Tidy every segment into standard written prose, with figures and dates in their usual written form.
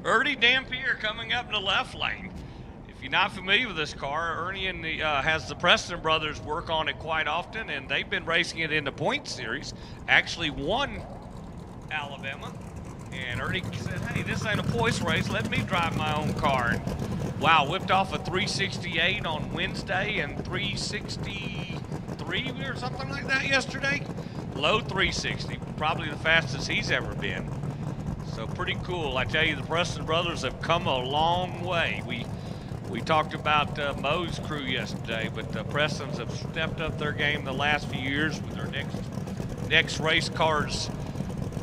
Ernie Dampier coming up in the left lane. If you're not familiar with this car, Ernie has the Preston brothers work on it quite often, and they've been racing it in the point series. Actually won Alabama. And Ernie said, hey, this ain't a points race. Let me drive my own car. And wow, whipped off a 368 on Wednesday and 363 or something like that yesterday. Low 360, probably the fastest he's ever been. So pretty cool. I tell you, the Preston brothers have come a long way. We talked about Moe's crew yesterday, but the Prestons have stepped up their game the last few years with their next race cars,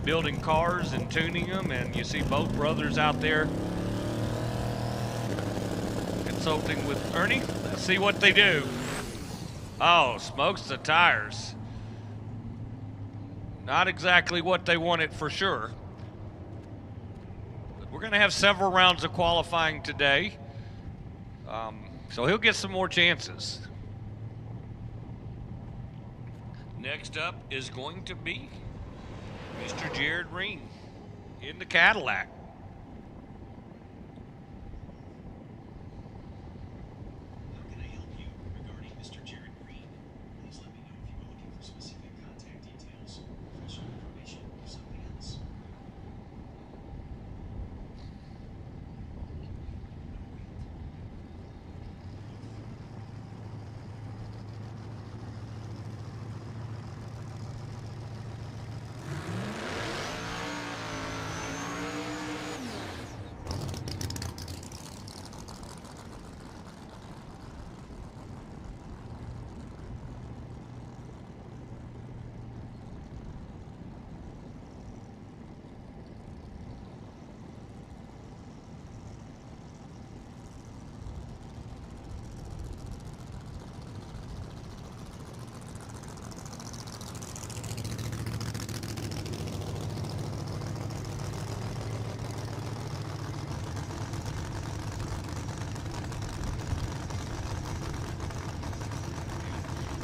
building cars and tuning them, and you see both brothers out there consulting with Ernie. Let's see what they do. Oh, smokes the tires. Not exactly what they wanted for sure. But we're going to have several rounds of qualifying today, so he'll get some more chances. Next up is going to be Mr. Jared Ring in the Cadillac. How can I help you regarding Mr. Jared Green? Please let me know if you are looking for specific contact details, professional information, or something else.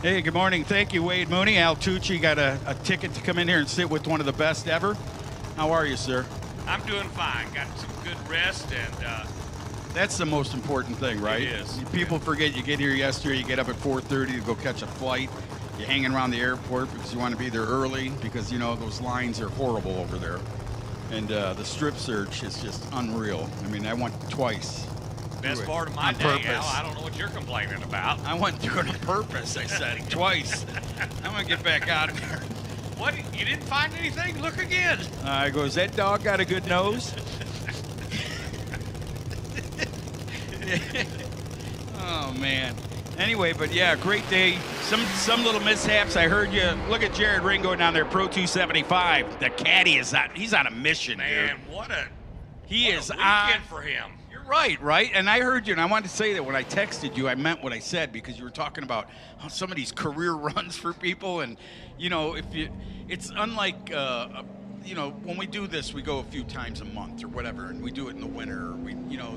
Hey, good morning. Thank you, Wade Mooney. Al Tucci got a ticket to come in here and sit with one of the best ever. How are you, sir? I'm doing fine. Got some good rest, and that's the most important thing, right? It is. People forget you get here yesterday, you get up at 4:30 to go catch a flight. You're hanging around the airport because you want to be there early because, you know, those lines are horrible over there. And the strip search is just unreal. I mean, I went twice. best part of my day, Al. I don't know what you're complaining about. I went through it on purpose, I said, twice. I'm going to get back out of there. What? You didn't find anything? Look again. I goes, that dog got a good nose? Oh, man. Anyway, but yeah, great day. Some little mishaps. I heard you. Look at Jared Ring going down there, Pro 275. The caddy is on. He's on a mission, man. dude. What a weekend for him. You're right? And I heard you, and I wanted to say that when I texted you, I meant what I said because you were talking about some of these career runs for people, and you know, it's unlike. You know, when we do this, we go a few times a month or whatever, and we do it in the winter,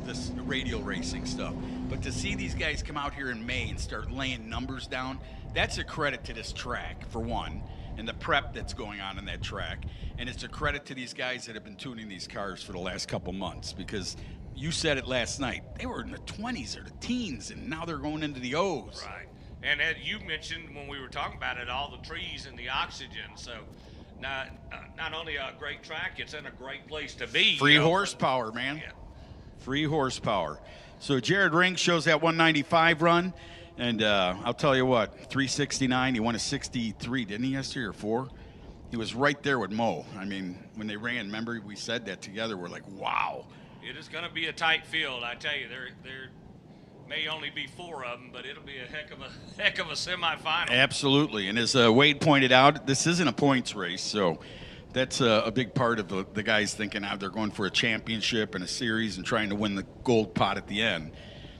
this radial racing stuff. But to see these guys come out here in May and start laying numbers down, that's a credit to this track, for one, and the prep that's going on in that track. And it's a credit to these guys that have been tuning these cars for the last couple months, because you said it last night, they were in the 20s or the teens, and now they're going into the O's. Right. And Ed, you mentioned when we were talking about it, all the trees and the oxygen, so not only a great track, it's in a great place to be. Free horsepower, man. Yeah. Free horsepower. So Jared Ring shows that 195 run, and I'll tell you what, 369, he won a 63, didn't he, yesterday, or 4? He was right there with Mo. I mean, when they ran, remember we said that together, we're like, wow. It is going to be a tight field, I tell you. There may only be 4 of them, but it'll be a heck of a semifinal. Absolutely, and as Wade pointed out, this isn't a points race, so that's a big part of the guys thinking how they're going for a championship and a series and trying to win the gold pot at the end.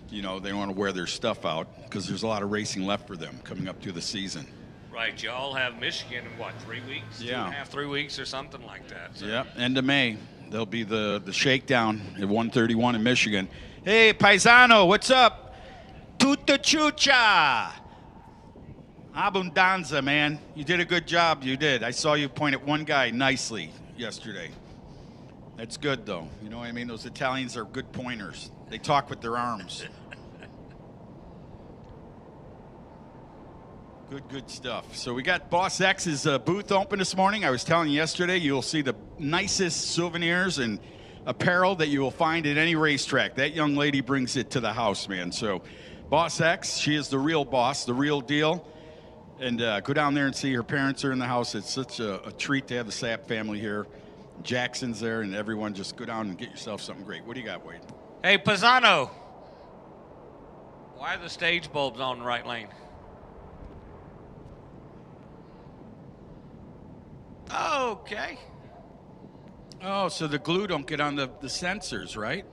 You know, they want to wear their stuff out because there's a lot of racing left for them coming up through the season. Right, you all have Michigan in what, 3 weeks? Yeah. 2.5, 3 weeks or something like that. So. Yeah, end of May. There'll be the shakedown at 131 in Michigan. Hey, Paisano, what's up? Tuta chucha. Abundanza, man. You did a good job. You did. I saw you point at one guy nicely yesterday. That's good, though. You know what I mean? Those Italians are good pointers. They talk with their arms. Good stuff. So we got Boss X's booth open this morning. I was telling you yesterday, you'll see the nicest souvenirs and apparel that you will find at any racetrack. That young lady brings it to the house, man. So Boss X, she is the real boss, the real deal. And go down there and see her parents are in the house. It's such a treat to have the Sapp family here. Jackson's there, and everyone just go down and get yourself something great. What do you got, Wade? Hey, Pisano, why are the stage bulbs on the right lane? Okay. Oh, so the glue don't get on the sensors, right?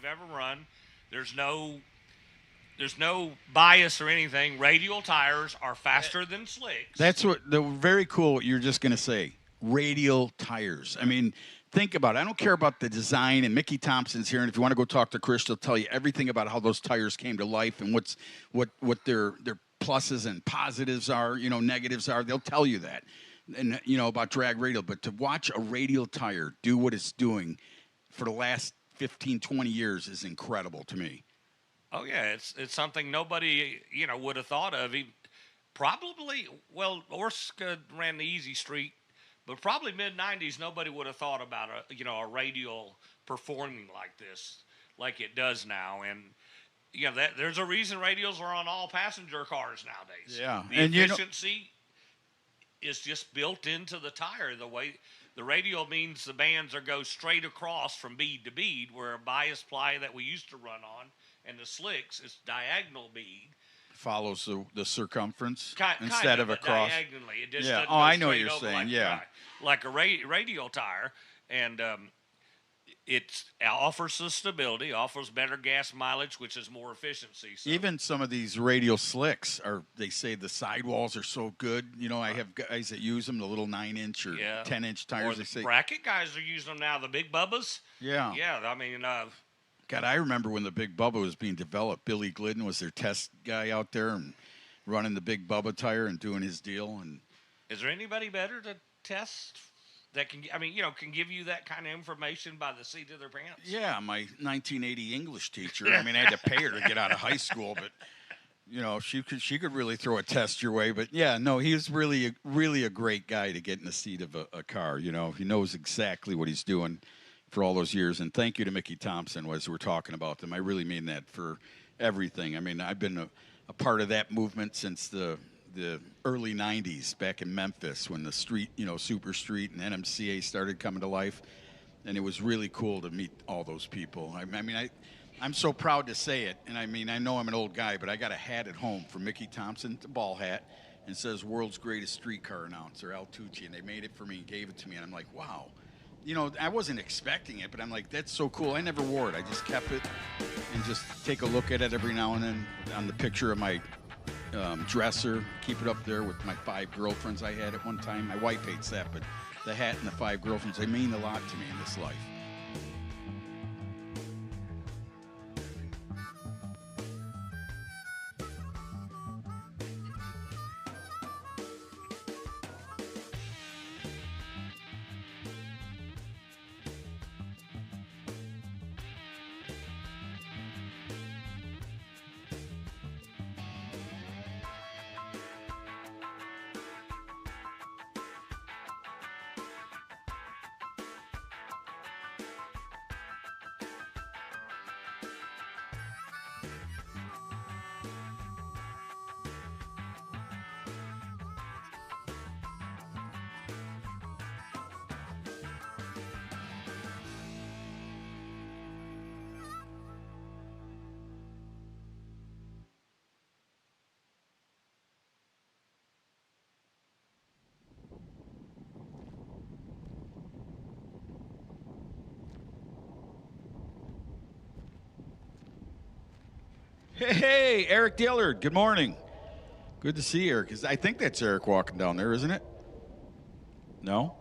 they've ever run. There's no bias or anything. Radial tires are faster than slicks. That's very cool what you're just going to say. Radial tires. I mean, think about it. I don't care about the design, and Mickey Thompson's here, and if you want to go talk to Chris, she'll tell you everything about how those tires came to life and what their pluses and positives are, negatives are. They'll tell you that. And about drag radial, but to watch a radial tire do what it's doing for the last 15, 20 years is incredible to me. Oh yeah, it's something nobody would have thought of. Probably, Orska ran the easy street, but probably mid-90s nobody would have thought about a radial performing like this, like it does now. And there's a reason radials are on all passenger cars nowadays. Yeah, the efficiency is just built into the tire. The way the radial means the bands go straight across from bead to bead, where a bias ply that we used to run on, and the slicks is diagonal bead. Follows the circumference instead kind of across. Diagonally. It just yeah. doesn't Oh, go I know what straight you're over saying. like a radial tire, and it offers the stability, offers better gas mileage, which is more efficiency. So. Even some of these radial slicks they say the sidewalls are so good. I have guys that use them, the little 9-inch or 10-inch tires. Or the bracket guys are using them now, the big Bubbas. Yeah. Yeah, I mean. God, I remember when the Big Bubba was being developed. Billy Glidden was their test guy out there and running the Big Bubba tire and doing his deal. And is there anybody better to test that can give you that kind of information by the seat of their pants? Yeah, my 1980 English teacher. I mean, I had to pay her to get out of high school, but she could really throw a test your way. But yeah, no, he was really a great guy to get in the seat of a car. He knows exactly what he's doing for all those years. And thank you to Mickey Thompson as we're talking about them. I really mean that for everything. I mean, I've been a part of that movement since the early 90s back in Memphis when the street, Super Street and NMCA started coming to life. And it was really cool to meet all those people. I'm so proud to say it. And I know I'm an old guy, but I got a hat at home from Mickey Thompson, it's a ball hat, and it says world's greatest streetcar announcer, Al Tucci. And they made it for me and gave it to me. And I'm like, wow. I wasn't expecting it, but I'm like, that's so cool. I never wore it. I just kept it and just take a look at it every now and then on the picture of my dresser. Keep it up there with my 5 girlfriends I had at one time. My wife hates that, but the hat and the 5 girlfriends, they mean a lot to me in this life. Hey, Eric Dillard. Good morning. Good to see Eric. I think that's Eric walking down there, isn't it? No?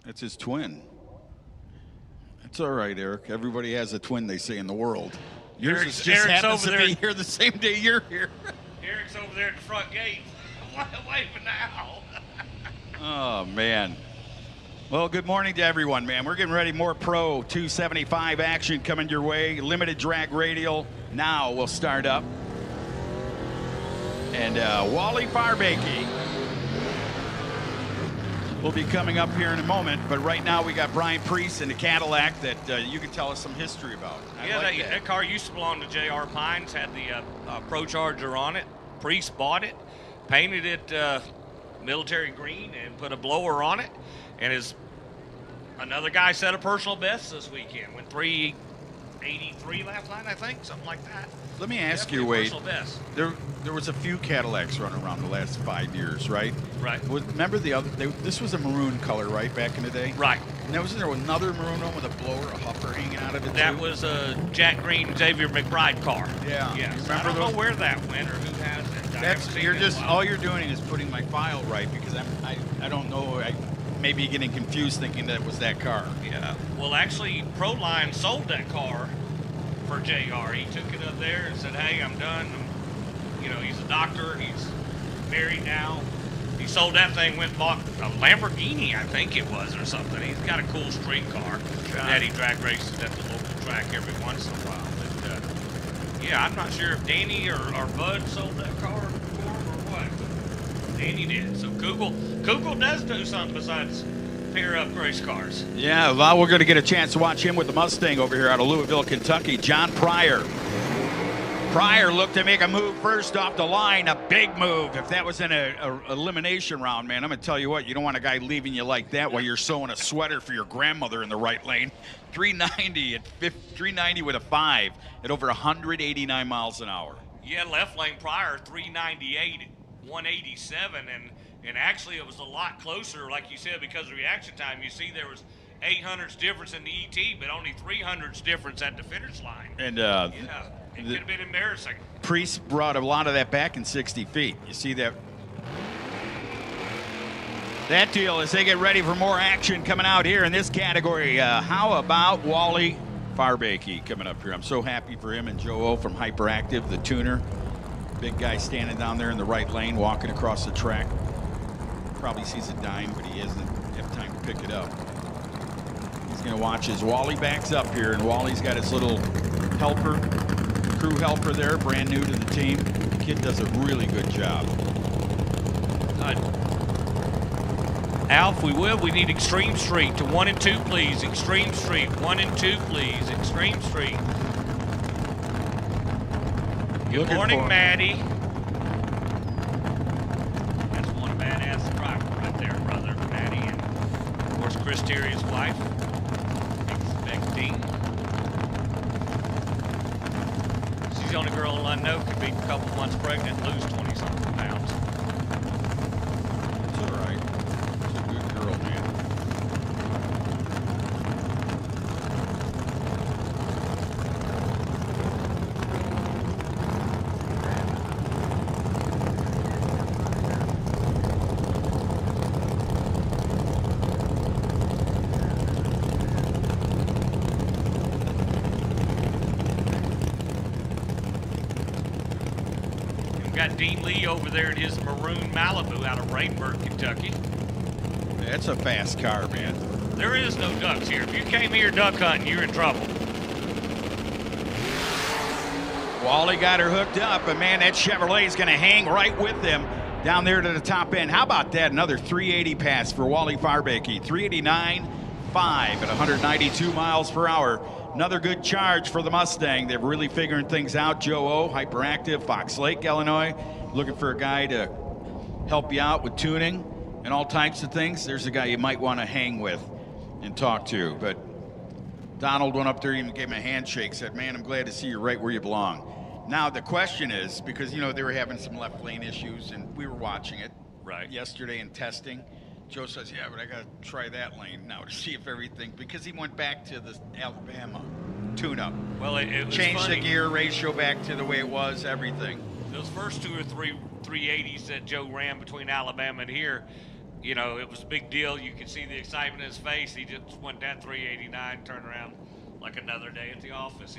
That's his twin. It's all right, Eric. Everybody has a twin, they say, in the world. Yours Eric's just happens over to there. be here the same day you're here. Eric's over there at the front gate. Waving now. Oh, man. Well, good morning to everyone, man. We're getting ready. More Pro 275 action coming your way. Limited drag radial now will start up. And Wally Farbakey will be coming up here in a moment. But right now we got Brian Priest in the Cadillac that you can tell us some history about. That car used to belong to J.R. Pines, had the Pro Charger on it. Priest bought it, painted it military green, and put a blower on it. And another guy set a personal best this weekend. Went 83 last night, I think, something like that. Let me ask Definitely you, Wade. personal best. There was a few Cadillacs running around the last 5 years, right? Right. Remember the other? This was a maroon color, right, back in the day? Right. And there was another maroon one with a blower, a hopper hanging out of it. That too? was a Jack Green, Xavier McBride car. Yeah. Yes. You remember I don't those? know where that went or who has it. I haven't seen You're it in a just while. all you're doing is putting my file right because I don't know. I maybe getting confused thinking that it was that car. Yeah. Well, actually, Proline sold that car for JR. He took it up there and said, "Hey, I'm done." He's a doctor. He's married now. He sold that thing, went and bought a Lamborghini, I think it was, or something. He's got a cool street car that he drag races at the local track every once in a while. But yeah, I'm not sure if Danny or Bud sold that car for him or what. Danny did. So Kugel does do something besides pair up race cars. Yeah, well, we're going to get a chance to watch him with the Mustang over here out of Louisville, Kentucky. John Pryor. Pryor looked to make a move first off the line, a big move. If that was in a elimination round, man, I'm going to tell you what, you don't want a guy leaving you like that while you're sewing a sweater for your grandmother in the right lane. 390 with a 5 at over 189 miles an hour. Yeah, left lane Pryor, 398 at 187, and actually it was a lot closer, like you said, because of reaction time. You see there was 800s difference in the ET, but only 300s difference at the finish line. And yeah, it could have been embarrassing. Priest brought a lot of that back in 60 feet. You see that? That deal as they get ready for more action coming out here in this category. How about Wally Farbakey coming up here? I'm so happy for him and Joe O from Hyperactive, the tuner. Big guy standing down there in the right lane, walking across the track. Probably sees a dime, but he doesn't have time to pick it up. He's going to watch as Wally backs up here, and Wally's got his little helper, crew helper there, brand new to the team. The kid does a really good job. Alf, we need Extreme Street to 1 and 2, please. Extreme Street, 1 and 2, please. Extreme Street. Good morning, Maddie. That's one badass driver right there, brother, Maddie, and of course Chris Terry's wife. Expecting. She's the only girl I know could be a couple months pregnant and lose 20-something pounds. It's all right. She's a good girl, man. Got Dean Lee over there in his maroon Malibu out of Rainburg, Kentucky. That's a fast car, man. There is no ducks here. If you came here duck hunting, you're in trouble. Wally got her hooked up, but man, that Chevrolet is going to hang right with them down there to the top end. How about that? Another 380 pass for Wally Farbakey. 389.5 at 192 miles per hour. Another good charge for the Mustang. They're really figuring things out. Joe O, Hyperactive, Fox Lake, Illinois. Looking for a guy to help you out with tuning and all types of things. There's a guy you might want to hang with and talk to. But Donald went up there, even gave him a handshake, said, man, I'm glad to see you right where you belong. Now, the question is, because, they were having some left lane issues, and we were watching it yesterday in testing. Joe says, yeah, but I got to try that lane now to see if everything, because he went back to the Alabama tune-up. Well, it was changed funny. the gear ratio back to the way it was, everything. Those first 2 or 3 380s that Joe ran between Alabama and here, it was a big deal. You could see the excitement in his face. He just went that 389, turned around like another day at the office.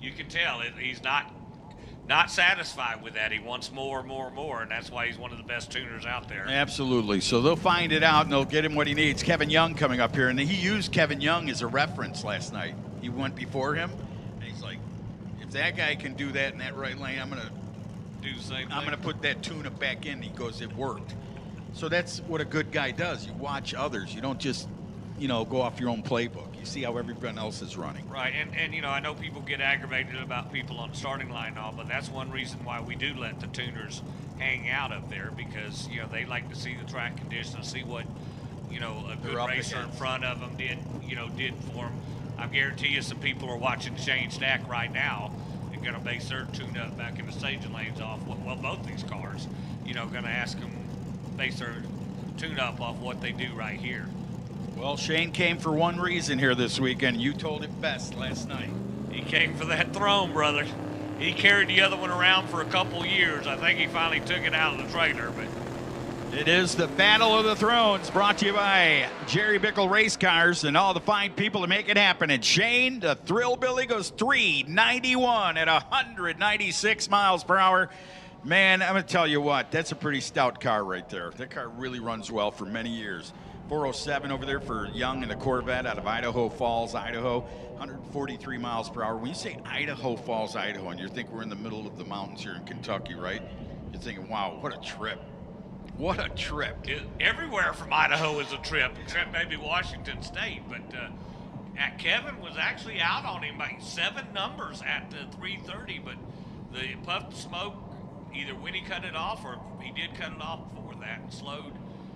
You can tell he's not satisfied with that. He wants more, and that's why he's one of the best tuners out there. Absolutely. So they'll find it out, and they'll get him what he needs. Kevin Young coming up here, and he used Kevin Young as a reference last night. He went before him, and he's like, if that guy can do that in that right lane, I'm going to do the same thing. I'm going to put that tune-up back in. He goes, it worked. So that's what a good guy does. You watch others. You don't just, go off your own playbook. You see how everyone else is running. Right, and I know people get aggravated about people on the starting line and all, but that's one reason why we do let the tuners hang out up there, because, they like to see the track conditions, see what, a good racer in front of them did for them. I guarantee you some people are watching Shane Stack right now and going to base their tune-up back in the staging lanes off, well, both these cars, you know, going to ask them, base their tune-up off what they do right here. Well, Shane came for one reason here this weekend. You told it best last night. He came for that throne, brother. He carried the other one around for a couple years. I think he finally took it out of the trailer, but it is the Battle of the Thrones, brought to you by Jerry Bickle Race Cars and all the fine people to make it happen. And Shane, the Thrill Billy, goes 391 at 196 miles per hour. Man, I'm going to tell you what, that's a pretty stout car right there. That car really runs well for many years. 407 over there for Young and the Corvette out of Idaho Falls, Idaho. 143 miles per hour. When you say Idaho Falls, Idaho, and you think we're in the middle of the mountains here in Kentucky, right? You're thinking, wow, what a trip. What a trip. Everywhere from Idaho is a trip, except maybe Washington State. But Kevin was actually out on him by 7 numbers at 3:30, but the puff smoke, either when he cut it off or he did cut it off before that and slowed.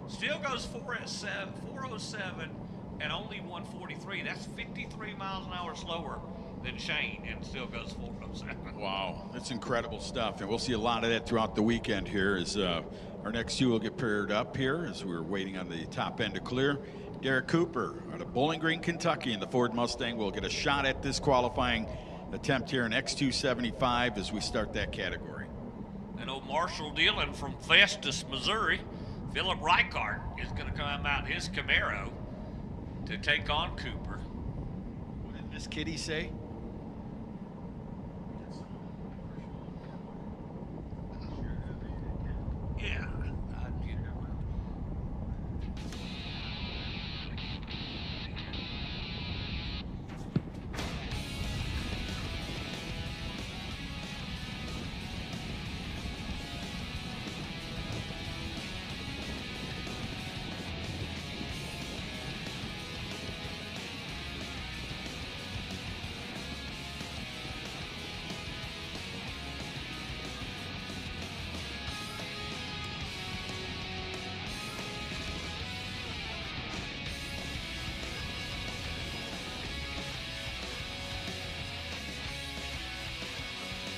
Still goes 407 at only 143. That's 53 miles an hour slower than Shane, and still goes 407. Wow, that's incredible stuff. And we'll see a lot of that throughout the weekend here as our next two will get paired up here as we're waiting on the top end to clear. Derek Cooper out of Bowling Green, Kentucky in the Ford Mustang will get a shot at this qualifying attempt here in X275 as we start that category. And old Marshall Dillon from Festus, Missouri, Philip Reichart is going to come out in his Camaro to take on Cooper. What did Miss Kitty say? Yeah.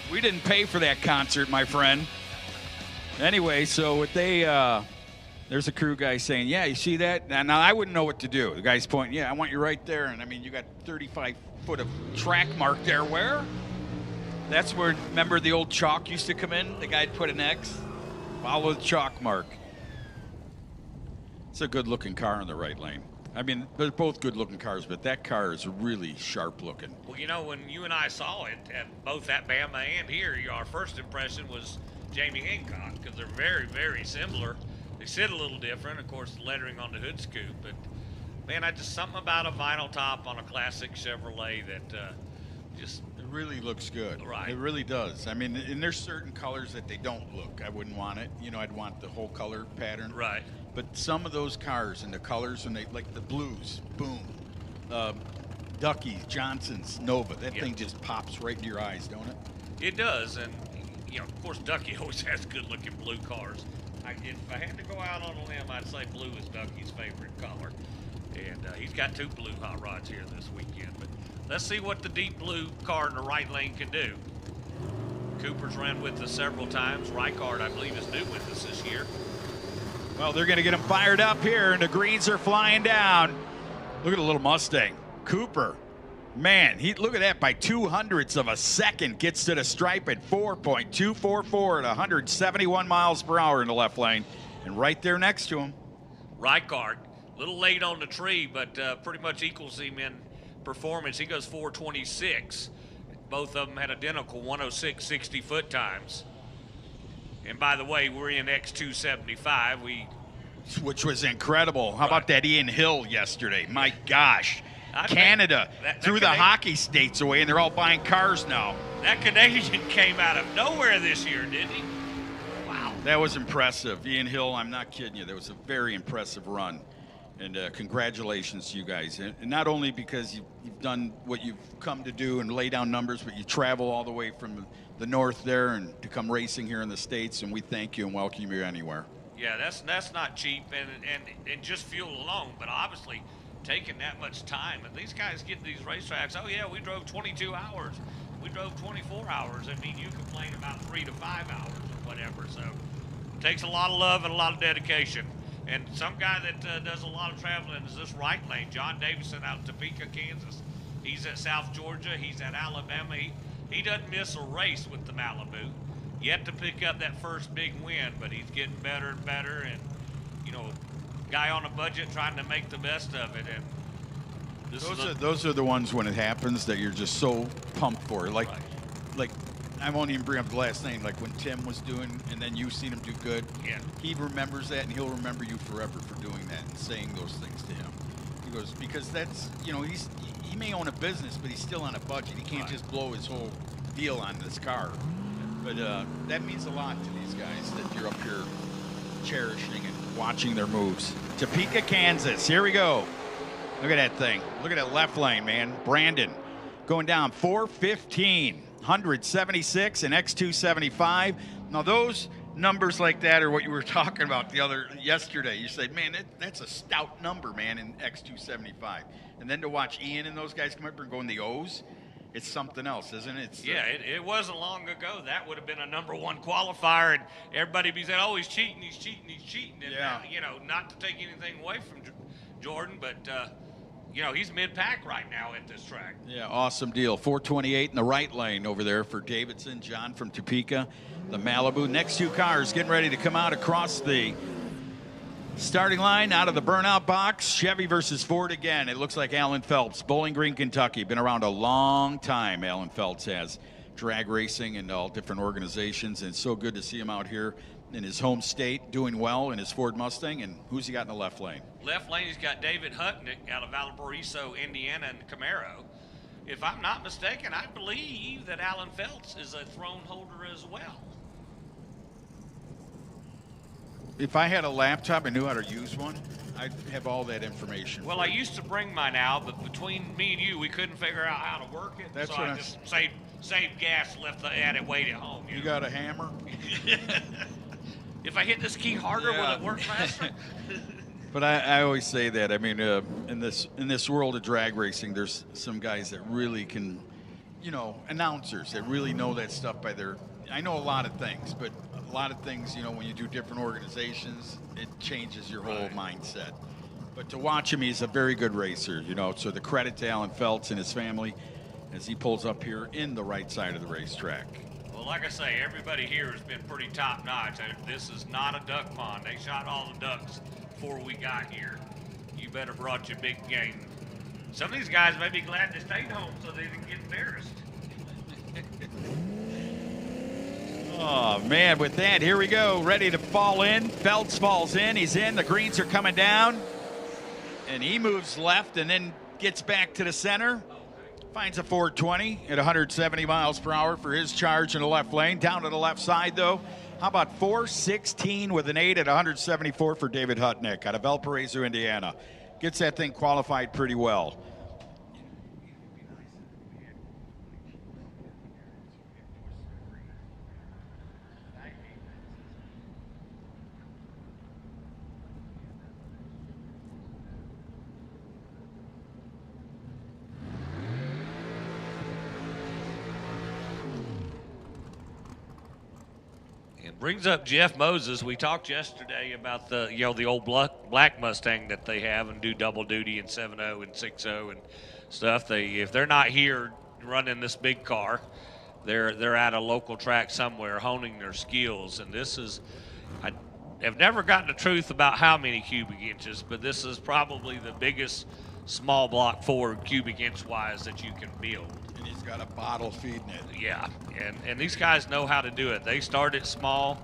We didn't pay for that concert, my friend. Anyway, so what they, there's a crew guy saying, yeah, you see that? Now, I wouldn't know what to do. The guy's pointing, yeah, I want you right there. And I mean, you got 35 foot of track mark there. Where? That's where, remember the old chalk used to come in? The guy'd put an X, follow the chalk mark. It's a good looking car in the right lane. I mean, they're both good-looking cars, but that car is really sharp-looking. Well, you know, when you and I saw it, at both at Bama and here, our first impression was Jamie Hancock, because they're very, very similar. They sit a little different, of course, the lettering on the hood scoop, but, man, just something about a vinyl top on a classic Chevrolet that just... It really looks good. Right. It really does. I mean, and there's certain colors that they don't look. I wouldn't want it. You know, I'd want the whole color pattern. Right. But some of those cars and the colors, and they like the blues, boom, Duckies, Johnsons, Nova, that thing just pops right into your eyes, don't it? It does, and you know, of course, Ducky always has good-looking blue cars. If I had to go out on a limb, I'd say blue is Ducky's favorite color, and he's got 2 blue hot rods here this weekend. But let's see what the deep blue car in the right lane can do. Cooper's ran with us several times. Reichart, I believe, is new with us this year. Well, they're going to get them fired up here, and the greens are flying down. Look at the little Mustang. Cooper, man, look at that. By 200ths of a second, gets to the stripe at 4.244 at 171 miles per hour in the left lane. And right there next to him. Reichart, a little late on the tree, but pretty much equals him in performance. He goes 426. Both of them had identical 106 60-foot times. And by the way, we're in X275. Which was incredible. How about that Ian Hill yesterday? My gosh. Canada threw the hockey states away, and they're all buying cars now. That Canadian came out of nowhere this year, didn't he? Wow. That was impressive. Ian Hill, I'm not kidding you. That was a very impressive run. And congratulations to you guys. And not only because you've done what you've come to do and lay down numbers, but you travel all the way from the north there and to come racing here in the States, and we thank you and welcome you anywhere. Yeah, that's not cheap, and just fuel alone, but obviously taking that much time. And these guys get to these racetracks, oh yeah, we drove 22 hours. We drove 24 hours. I mean, you complain about 3 to 5 hours or whatever. So it takes a lot of love and a lot of dedication. And some guy that does a lot of traveling is this right lane, John Davison out of Topeka, Kansas. He's at South Georgia. He's at Alabama. He doesn't miss a race with the Malibu. Yet to pick up that first big win, but he's getting better and better. And, you know, guy on a budget trying to make the best of it. And those are the ones when it happens that you're just so pumped for. Like, right. like I won't even bring up the last name. Like when Tim was doing, and then you've seen him do good. Yeah. He remembers that, and he'll remember you forever for doing that and saying those things to him. He goes, because that's, you know, he may own a business, but he's still on a budget. He can't just blow his whole deal on this car. But that means a lot to these guys that you're up here cherishing and watching their moves. Topeka, Kansas. Here we go. Look at that thing. Look at that left lane, man. Brandon going down 415, 176 and X275. Now those numbers like that are what you were talking about yesterday. You said, man, that's a stout number, man, in X275. And then to watch Ian and those guys come up and go in the O's, it's something else, isn't it? It wasn't long ago. That would have been a #1 qualifier, and everybody be saying, oh, he's cheating. And, you know, not to take anything away from Jordan, but, you know, he's mid-pack right now at this track. Yeah, awesome deal. 428 in the right lane over there for Davidson. John from Topeka, the Malibu. Next two cars getting ready to come out across the starting line out of the burnout box. Chevy versus Ford again. It looks like Alan Phelps, Bowling Green, Kentucky. Been around a long time, Alan Phelps has. Drag racing and all different organizations. And it's so good to see him out here in his home state doing well in his Ford Mustang. And who's he got in the left lane? Left lane, he's got David Hutnick out of Valparaiso, Indiana, and Camaro. If I'm not mistaken, I believe that Alan Phelps is a throne holder as well. If I had a laptop and knew how to use one, I'd have all that information. Well, I used to bring mine out, but between me and you, we couldn't figure out how to work it. That's so what I just saved gas, left the at it, wait at home. You got a hammer? If I hit this key harder, will it work faster? But I always say that. I mean, in this world of drag racing, there's some guys that really can, you know, announcers that really know that stuff by their. I know a lot of things, but a lot of things, you know, when you do different organizations, it changes your whole mindset. But to watch him, he's a very good racer, you know. So the credit to Alan Phelps and his family as he pulls up here in the right side of the racetrack. Well, like I say, everybody here has been pretty top-notch. This is not a duck pond. They shot all the ducks before we got here. You better brought your big game. Some of these guys may be glad they stayed home so they didn't get embarrassed. Oh, man, with that, here we go. Ready to fall in. Phelps falls in. He's in. The greens are coming down. And he moves left and then gets back to the center. Finds a 420 at 170 miles per hour for his charge in the left lane. Down to the left side, though. How about 416 with an 8 at 174 for David Hutnick out of Valparaiso, Indiana. Gets that thing qualified pretty well. Brings up Jeff Moses. We talked yesterday about the the old black Mustang that they have and do double duty in 7.0 and 6.0 and stuff. If they're not here running this big car, they're at a local track somewhere honing their skills. And this is, I have never gotten the truth about how many cubic inches, but this is probably the biggest small block Ford cubic inch wise that you can build. And he's got a bottle feeding it. Yeah, and these guys know how to do it. They started small,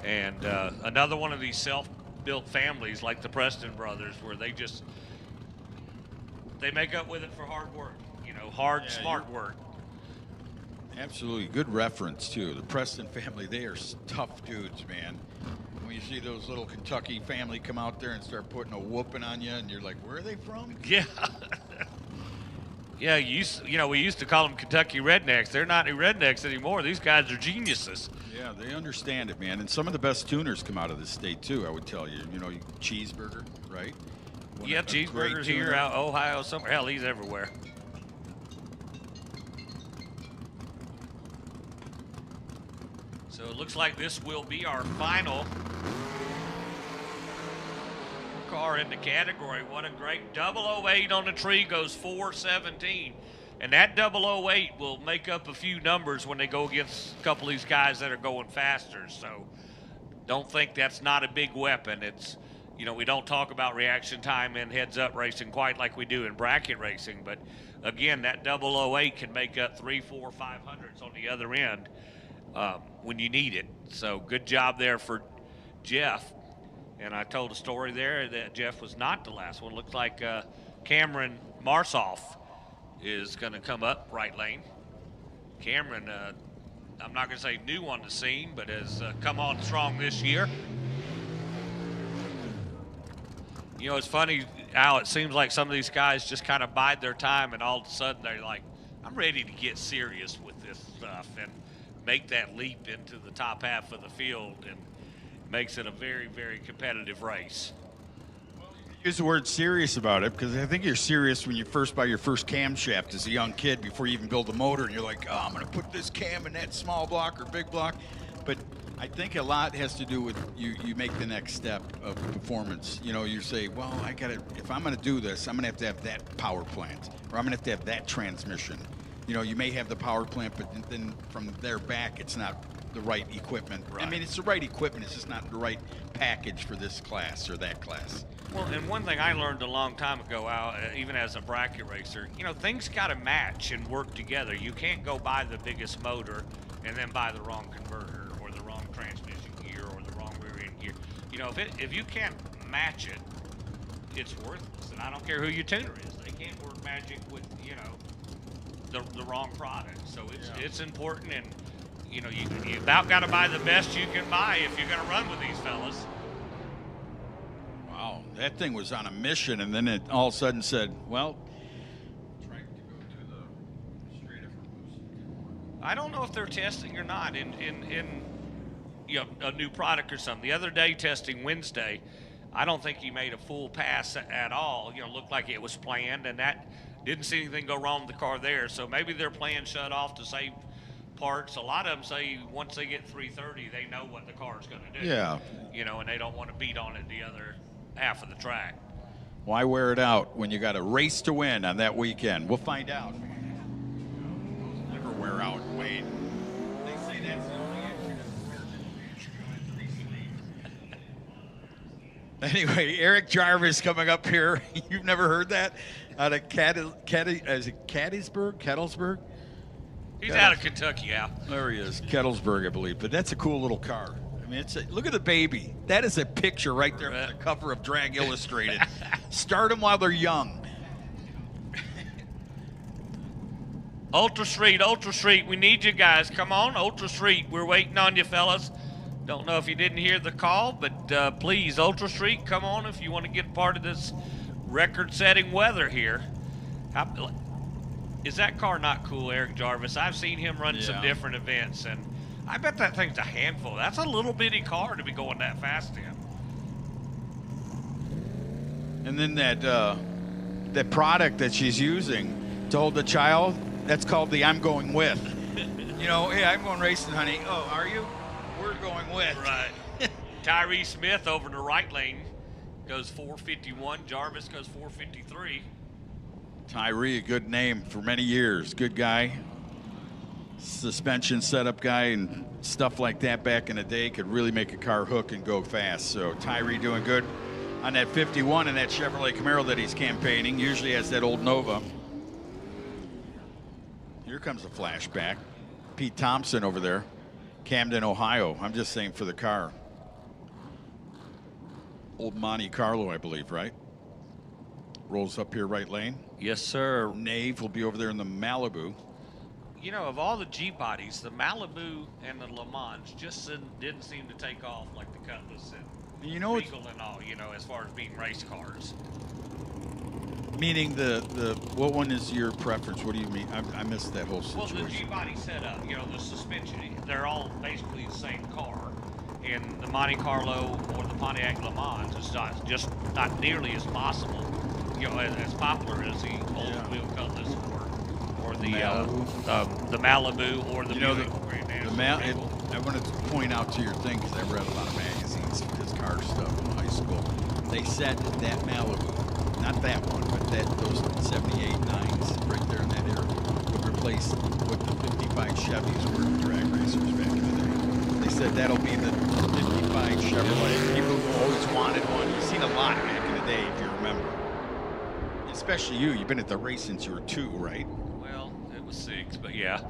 and another one of these self-built families like the Preston brothers, where they make up with it for hard work, smart work. Absolutely, good reference too. The Preston family, they are tough dudes, man. When you see those little Kentucky family come out there and start putting a whooping on you, and you're like, where are they from? Yeah. Yeah, we used to call them Kentucky rednecks. They're not any rednecks anymore. These guys are geniuses. Yeah, they understand it, man. And some of the best tuners come out of this state, too, I would tell you. You know, Cheeseburger, right? Yeah, Cheeseburger's here, out Ohio, somewhere. Hell, he's everywhere. So it looks like this will be our final car in the category. What a great 008 on the tree, goes 417. And that 008 will make up a few numbers when they go against a couple of these guys that are going faster. So don't think that's not a big weapon. It's, you know, we don't talk about reaction time in heads-up racing quite like we do in bracket racing. But, again, that 008 can make up 3, 4, 500s on the other end when you need it. So good job there for Jeff. And I told a story there that Jeff was not the last one. Looks like Cameron Marsoff is going to come up right lane. Cameron, I'm not going to say new on the scene, but has come on strong this year. You know, it's funny, Al, it seems like some of these guys just kind of bide their time, and all of a sudden they're like, I'm ready to get serious with this stuff and make that leap into the top half of the field, and makes it a very, very competitive race. Use the word serious about it, because I think you're serious when you first buy your first camshaft as a young kid before you even build the motor, and you're like, oh, I'm going to put this cam in that small block or big block. But I think a lot has to do with you make the next step of performance. You know, you say, well, I got to, if I'm going to do this, I'm going to have that power plant, or I'm going to have that transmission. You know, you may have the power plant, but then from there back, it's not the right equipment. Right. I mean, it's the right equipment, it's just not the right package for this class or that class. Well, and one thing I learned a long time ago, Al, even as a bracket racer, you know, things got to match and work together. You can't go buy the biggest motor and then buy the wrong converter or the wrong transmission gear or the wrong rear end gear. You know, if you can't match it, it's worthless. And I don't care who your tuner is. They can't work magic with, you know, the wrong product. So it's important, and you know, you about got to buy the best you can buy if you're going to run with these fellas. Wow, that thing was on a mission, and then it all of a sudden said, well, trying to go to the straight up boost. I don't know if they're testing or not in you know, a new product or something. The other day, testing Wednesday, I don't think he made a full pass at all. You know, looked like it was planned, and that didn't see anything go wrong with the car there. So maybe their plan shut off to save parts. A lot of them say once they get 330, they know what the car's going to do. Yeah. You know, and they don't want to beat on it the other half of the track. Why wear it out when you got a race to win on that weekend? We'll find out. Those never wear out, Wayne. They say that's the only issue. Anyway, Eric Jarvis coming up here. You've never heard that? Out of is it Kettlesburg? He's out of Kentucky, Al. There he is, Kettlesburg, I believe. But that's a cool little car. I mean, look at the baby. That is a picture right there on the cover of Drag Illustrated. Start them while they're young. Ultra Street, we need you guys. Come on, Ultra Street. We're waiting on you, fellas. Don't know if you didn't hear the call, but please, Ultra Street, come on if you want to get part of this record-setting weather here. Is that car not cool, Eric Jarvis? I've seen him run some different events, and I bet that thing's a handful. That's a little bitty car to be going that fast in. And then that product that she's using to hold the child, that's called the I'm going with. You know, hey, I'm going racing, honey. Oh, are you? We're going with. Right. Tyree Smith over the right lane goes 451. Jarvis goes 453. Tyree, a good name for many years. Good guy. Suspension setup guy and stuff like that back in the day could really make a car hook and go fast. So Tyree doing good on that 51 and that Chevrolet Camaro that he's campaigning. Usually has that old Nova. Here comes a flashback. Pete Thompson over there. Camden, Ohio. I'm just saying for the car. Old Monte Carlo, I believe, right? Rolls up here right lane. Yes, sir. Nave will be over there in the Malibu. You know, of all the G bodies, the Malibu and the Le Mans just didn't seem to take off like the Cutlass and Regal and all, you know, as far as being race cars. Meaning the what one is your preference? What do you mean? I missed that whole situation. Well, the G body setup, you know, the suspension, they're all basically the same car. in the Monte Carlo or the Pontiac Le Mans. It's just not nearly as possible, as popular as the Oldsmobile Cutlass or the Malibu or the Buick Grand National. I wanted to point out to your thing because I read a lot of magazines, this car stuff in high school. They said that Malibu, not that one, but those 78 9s right there in that area would replace what the 55 Chevys were in drag racers back in the day. They said that'll be the 55 Chevrolet. People who always wanted one. You've seen a lot back in the day, if you remember. Especially you. You've been at the race since you were 2, right? Well, it was 6, but yeah.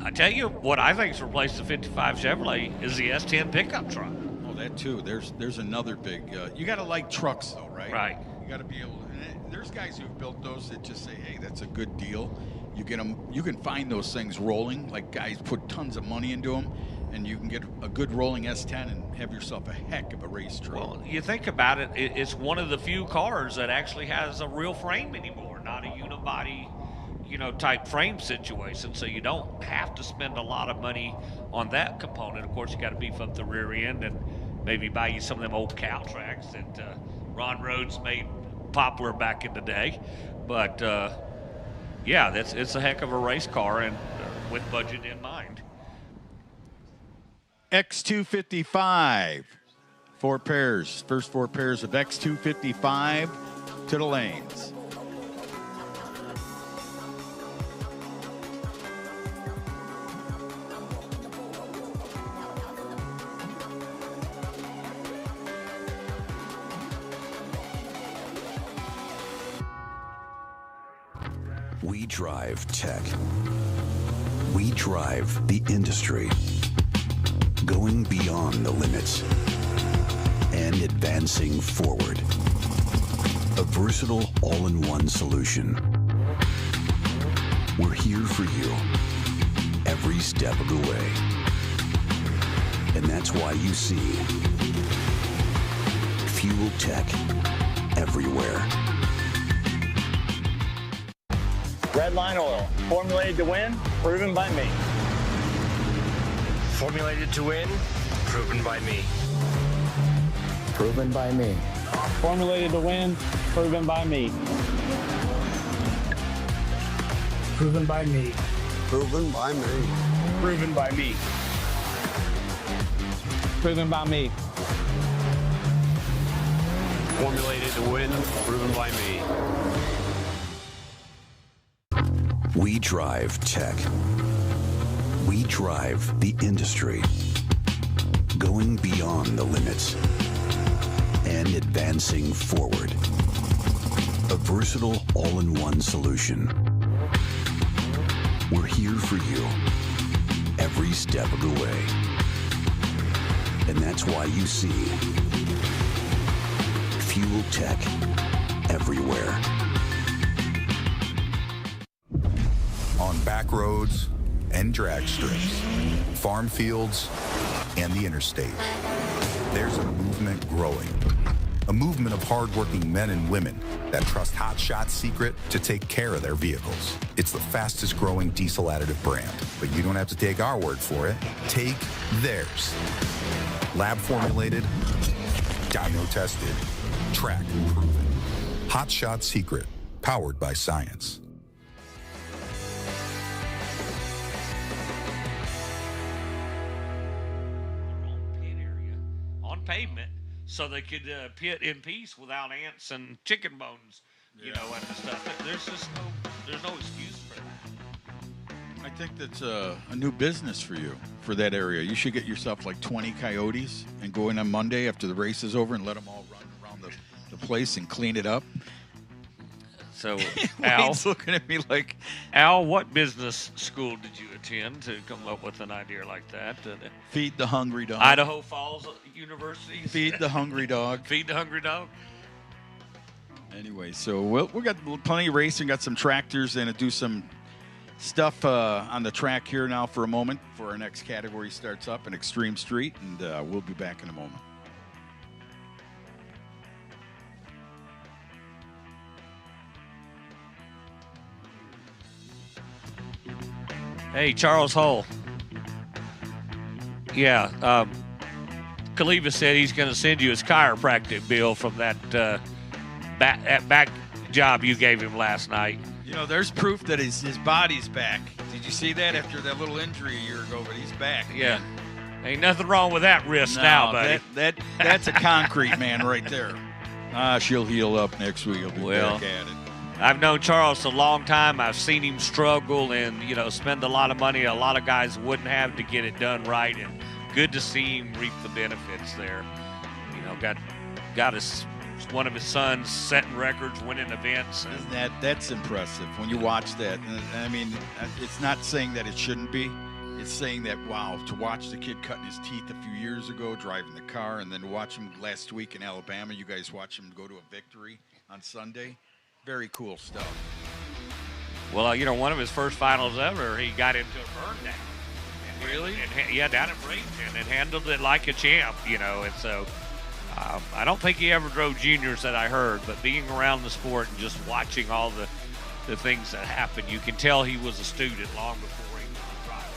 I tell you what I think's replaced the 55 Chevrolet is the S10 pickup truck. Oh, that too. There's another big. You got to like trucks though, right? Right. You got to be able to. And there's guys who've built those that just say, hey, that's a good deal. You get them. You can find those things rolling. Like guys put tons of money into them, and you can get a good rolling S10 and have yourself a heck of a race truck. Well, you think about it, it's one of the few cars that actually has a real frame anymore, not a unibody, type frame situation. So you don't have to spend a lot of money on that component. Of course, you got to beef up the rear end and maybe buy you some of them old cow tracks that Ron Rhodes made popular back in the day. But yeah, it's a heck of a race car, and with budget in mind. X255, 4 pairs, first 4 pairs of X255 to the lanes. We drive tech. We drive the industry. Going beyond the limits and advancing forward. A versatile all-in-one solution. We're here for you every step of the way. And that's why you see fuel tech everywhere. Redline oil, formulated to win, proven by me. Formulated to win, proven by me. Proven by me. Formulated to win, proven by me. Proven by me. Proven by me. Proven by me. Proven by me. Formulated to win, proven by me. We drive tech. We drive the industry. Going beyond the limits and advancing forward. A versatile all-in-one solution. We're here for you every step of the way. And that's why you see fuel tech everywhere. On back roads and drag strips, farm fields, and the interstate, there's a movement growing. A movement of hardworking men and women that trust Hot Shot Secret to take care of their vehicles. It's the fastest growing diesel additive brand, but you don't have to take our word for it. Take theirs. Lab formulated, dyno tested, track and proven. Hot Shot Secret, powered by science. Pit area on pavement, so they could pit in peace without ants and chicken bones, and the stuff. There's no excuse for that. I think that's a new business for you, for that area. You should get yourself like 20 coyotes and go in on Monday after the race is over and let them all run around the place and clean it up. So, Al, Wayne's looking at me like, Al, what business school did you attend to come up with an idea like that? feed the hungry dog. Idaho Falls University? Feed the hungry dog. Feed the hungry dog? Anyway, so we got plenty of racing, got some tractors, and to do some stuff on the track here now for a moment before our next category starts up in Extreme Street, and we'll be back in a moment. Hey, Charles Hull. Yeah. Kaliva said he's going to send you his chiropractic bill from that back job you gave him last night. You know, there's proof that his body's back. Did you see that after that little injury a year ago? But he's back. Yeah. Ain't nothing wrong with that wrist now, buddy. That's a concrete man right there. She'll heal up next week. He'll be back at it. I've known Charles a long time. I've seen him struggle and, spend a lot of money a lot of guys wouldn't have to get it done right. And good to see him reap the benefits there. Got one of his sons setting records, winning events. Isn't that's impressive when you watch that? I mean, it's not saying that it shouldn't be. It's saying that, wow, to watch the kid cutting his teeth a few years ago, driving the car, and then to watch him last week in Alabama. You guys watch him go to a victory on Sunday. Very cool stuff. Well, one of his first finals ever, he got into a burn down. Really? Down at Bradenton, and handled it like a champ, and so I don't think he ever drove juniors that I heard, but being around the sport and just watching all the things that happen, you can tell he was a student long before he was a driver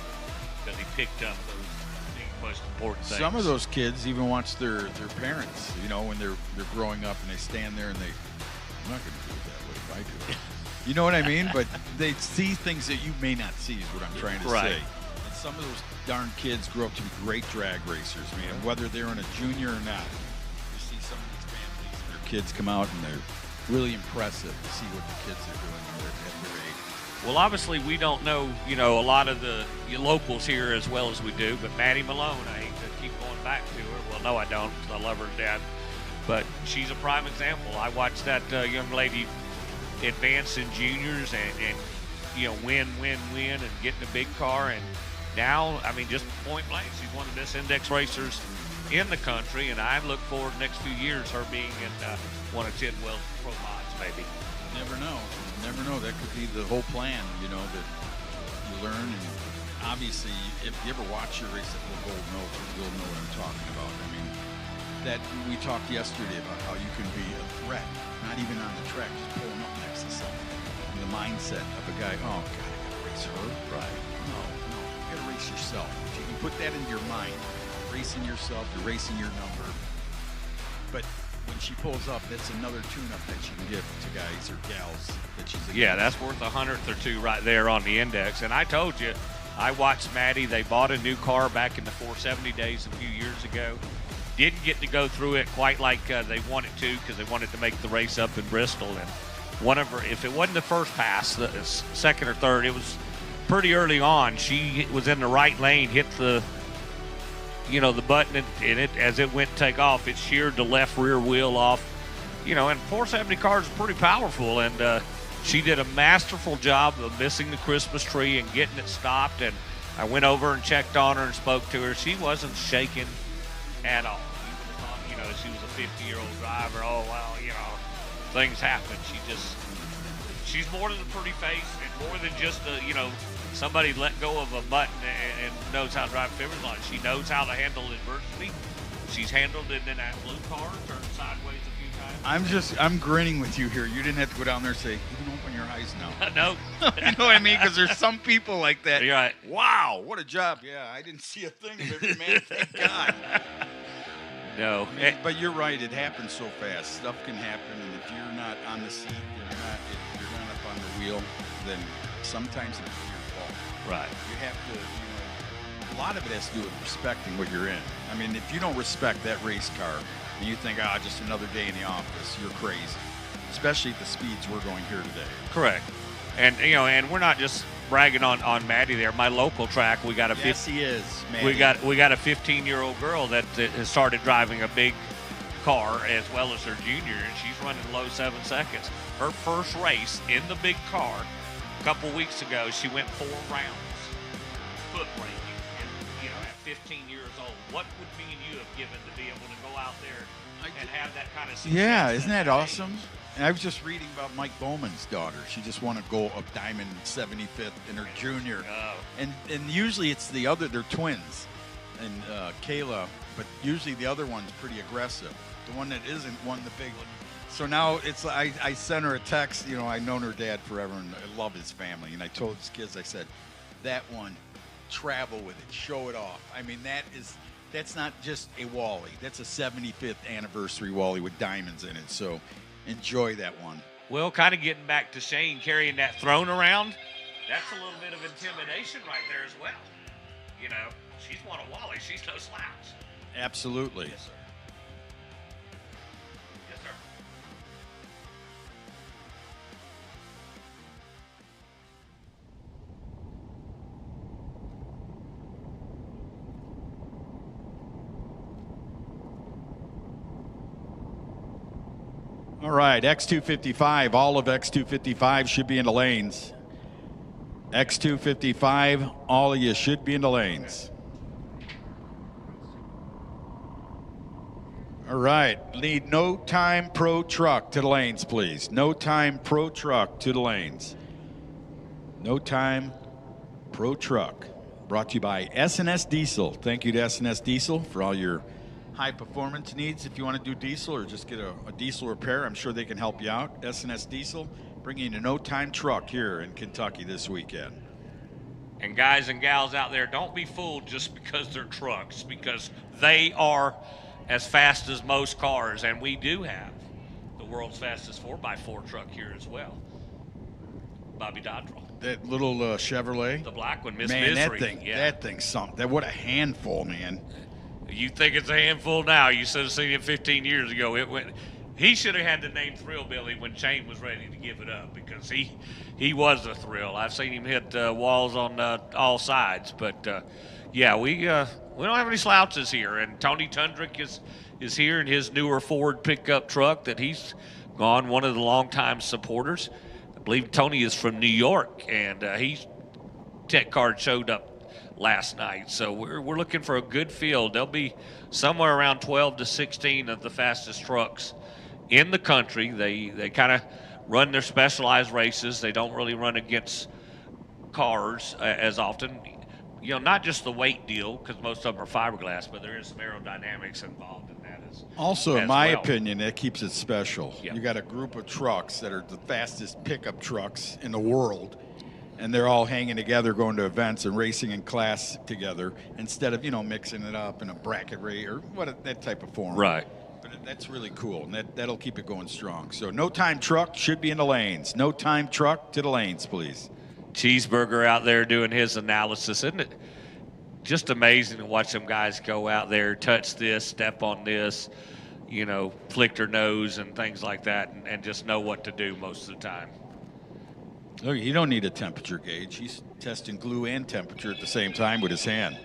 because he picked up those most important things. Some of those kids even watch their parents, when they're growing up and they stand there and I'm not going to do it that way if I do it. You know what I mean? But they see things that you may not see is what I'm trying to say. And some of those darn kids grow up to be great drag racers, man, whether they're in a junior or not. You see some of these families, their kids come out and they're really impressive to see what the kids are doing at their age. Well, obviously we don't know, a lot of the locals here as well as we do, but Maddie Malone, I hate to keep going back to her. Well, no, I don't, because I love her to death. But she's a prime example. I watched that young lady advance in juniors and win, and get in a big car. And now, just point blank, she's one of the best index racers in the country. And I look forward to the next few years her being in one of Tidwell's pro mods, maybe. Never know. That could be the whole plan, that you learn. And obviously, if you ever watch your race at the Golden Oak, you'll know what I'm talking about. That we talked yesterday about how you can be a threat, not even on the track, just pulling up next to someone. And the mindset of a guy, oh, God, I gotta race her. Right. No, you gotta race yourself. If you can put that into your mind, racing yourself, you're racing your number. But when she pulls up, that's another tune-up that you can give to guys or gals that she's against. Yeah, that's worth a hundredth or two right there on the index. And I told you, I watched Maddie. They bought a new car back in the 470 days a few years ago. Didn't get to go through it quite like they wanted to because they wanted to make the race up in Bristol. And one of her, if it wasn't the first pass, the second or third, it was pretty early on. She was in the right lane, hit the button, and it as it went to take off, it sheared the left rear wheel off. And 470 cars are pretty powerful, and she did a masterful job of missing the Christmas tree and getting it stopped. And I went over and checked on her and spoke to her. She wasn't shaking at all. She was a 50-year-old driver. Oh, well, things happen. She's more than a pretty face and more than just somebody let go of a button and knows how to drive fibers on it. She knows how to handle adversity. She's handled it in that blue car, turned sideways a few times. I'm grinning with you here. You didn't have to go down there and say, you can open your eyes now. No. You know what I mean? Because there's some people like that. You're right. Wow, what a job. Yeah, I didn't see a thing of it, man. Thank God. No. But you're right. It happens so fast. Stuff can happen, and if you're not on the seat, if you're not up on the wheel, then sometimes it's your fault. Right. You have to, a lot of it has to do with respecting what you're in. If you don't respect that race car, and you think, just another day in the office, you're crazy. Especially at the speeds we're going here today. Correct. And and we're not just bragging on Maddie there. My local track, we got a yes, he is. Maddie. We got a 15-year-old girl that has started driving a big car as well as her junior, and she's running low 7 seconds. Her first race in the big car a couple weeks ago, she went 4 rounds foot braking, and at 15 years old, what would me and you have given to be able to go out there and have that kind of success? Yeah, isn't that awesome? And I was just reading about Mike Bowman's daughter. She just won a gold of diamond 75th in her junior. Oh. And usually it's the other, they're twins, and Kayla, but usually the other one's pretty aggressive. The one that isn't won the big one. So now it's, I sent her a text. I've known her dad forever, and I love his family. And I told his kids, I said, that one travel with it, show it off. I mean, that's not just a Wally. That's a 75th anniversary Wally with diamonds in it. So enjoy that one. Well, kind of getting back to Shane carrying that throne around, that's a little bit of intimidation right there as well. You know, she's won a Wally. She's no slouch. Absolutely. Yes, sir. Yes, sir. All right, X255, all of X255 should be in the lanes. X255, all of you should be in the lanes. All right, need No Time Pro Truck to the lanes, please. No Time Pro Truck to the lanes. No Time Pro Truck. Brought to you by S&S Diesel. Thank you to S&S Diesel for all your high performance needs. If you want to do diesel or just get a diesel repair, I'm sure they can help you out. S&S Diesel, bringing you a No Time Truck here in Kentucky this weekend. And guys and gals out there, don't be fooled just because they're trucks, because they are as fast as most cars, and we do have the world's fastest 4x4 truck here as well. Bobby Dodrell. That little Chevrolet. The black one, Miss Man, Misery. that thing's something. What a handful, man. You think it's a handful now. You should have seen it 15 years ago. He should have had the name Thrill Billy when Shane was ready to give it up, because he was a thrill. I've seen him hit walls on all sides. But, yeah, we don't have any slouches here. And Tony Tundrick is here in his newer Ford pickup truck that he's gone, one of the longtime supporters. I believe Tony is from New York, and Tech Card showed up last night. So we're looking for a good field. There'll be somewhere around 12 to 16 of the fastest trucks in the country. They kind of run their specialized races. They don't really run against cars as often. You know, not just the weight deal, because most of them are fiberglass, but there is some aerodynamics involved in that also, in my well. opinion, that keeps it special. Yep. You got a group of trucks that are the fastest pickup trucks in the world, and they're all hanging together, going to events and racing in class together, instead of, mixing it up in a bracket race or that type of form. Right. But that's really cool, and that'll keep it going strong. So No Time Truck should be in the lanes. No Time Truck to the lanes, please. Cheeseburger out there doing his analysis. Isn't it just amazing to watch some guys go out there, touch this, step on this, flick their nose and things like that, and just know what to do most of the time. Look, he don't need a temperature gauge. He's testing glue and temperature at the same time with his hand.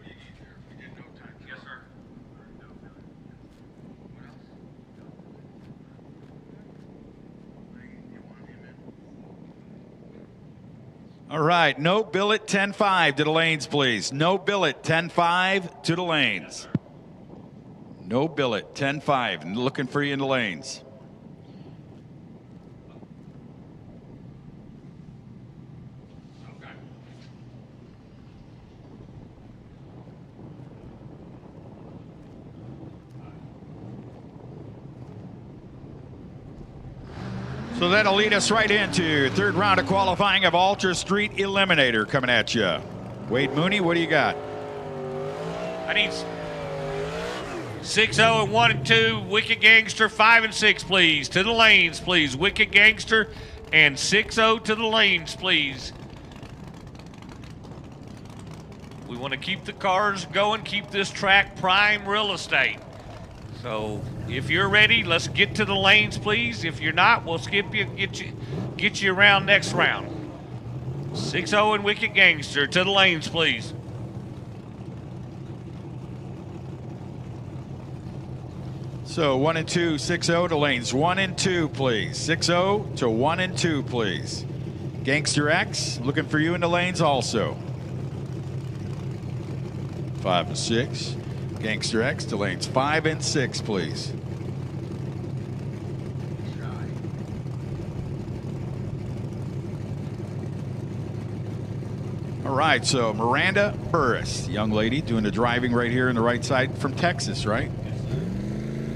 Yes, sir. All right, no billet 10-5 to the lanes, please. No billet 10-5 to the lanes. No billet 10-5. Looking for you in the lanes. So that'll lead us right into third round of qualifying of Ultra Street Eliminator coming at you. Wade Mooney, what do you got? I need 6-0 and 1 and 2. Wicked Gangster 5 and 6, please. To the lanes, please. Wicked Gangster and 6-0 to the lanes, please. We want to keep the cars going, keep this track prime real estate. So if you're ready, let's get to the lanes, please. If you're not, we'll skip you, get you around next round. 6-0 and Wicked Gangster to the lanes, please. So 1 and 2, 6-0 to lanes 1 and 2, please. 6-0 to 1 and 2, please. Gangster X, looking for you in the lanes also. 5 and 6. Gangster X to lanes 5 and 6, please. All right, so Miranda Burris, young lady doing the driving right here on the right side from Texas, right?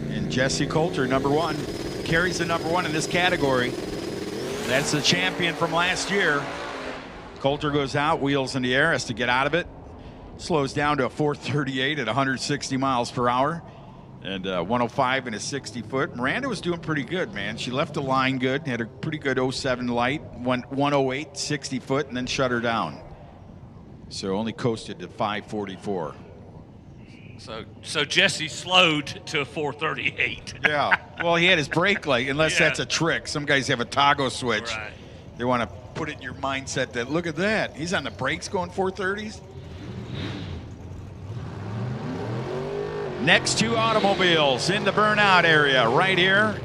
And Jesse Coulter, number 1, carries the number 1 in this category. That's the champion from last year. Coulter goes out, wheels in the air, has to get out of it. Slows down to a 438 at 160 miles per hour. And 105 in a 60-foot. Miranda was doing pretty good, man. She left the line good, had a pretty good 07 light, went 108, 60-foot, and then shut her down. So only coasted to 544. So Jesse slowed to a 438. Yeah. Well, he had his brake light, unless Yeah. that's a trick. Some guys have a toggle switch. Right. They want to put it in your mindset that, look at that. He's on the brakes going 430s. Next two automobiles in the burnout area right here.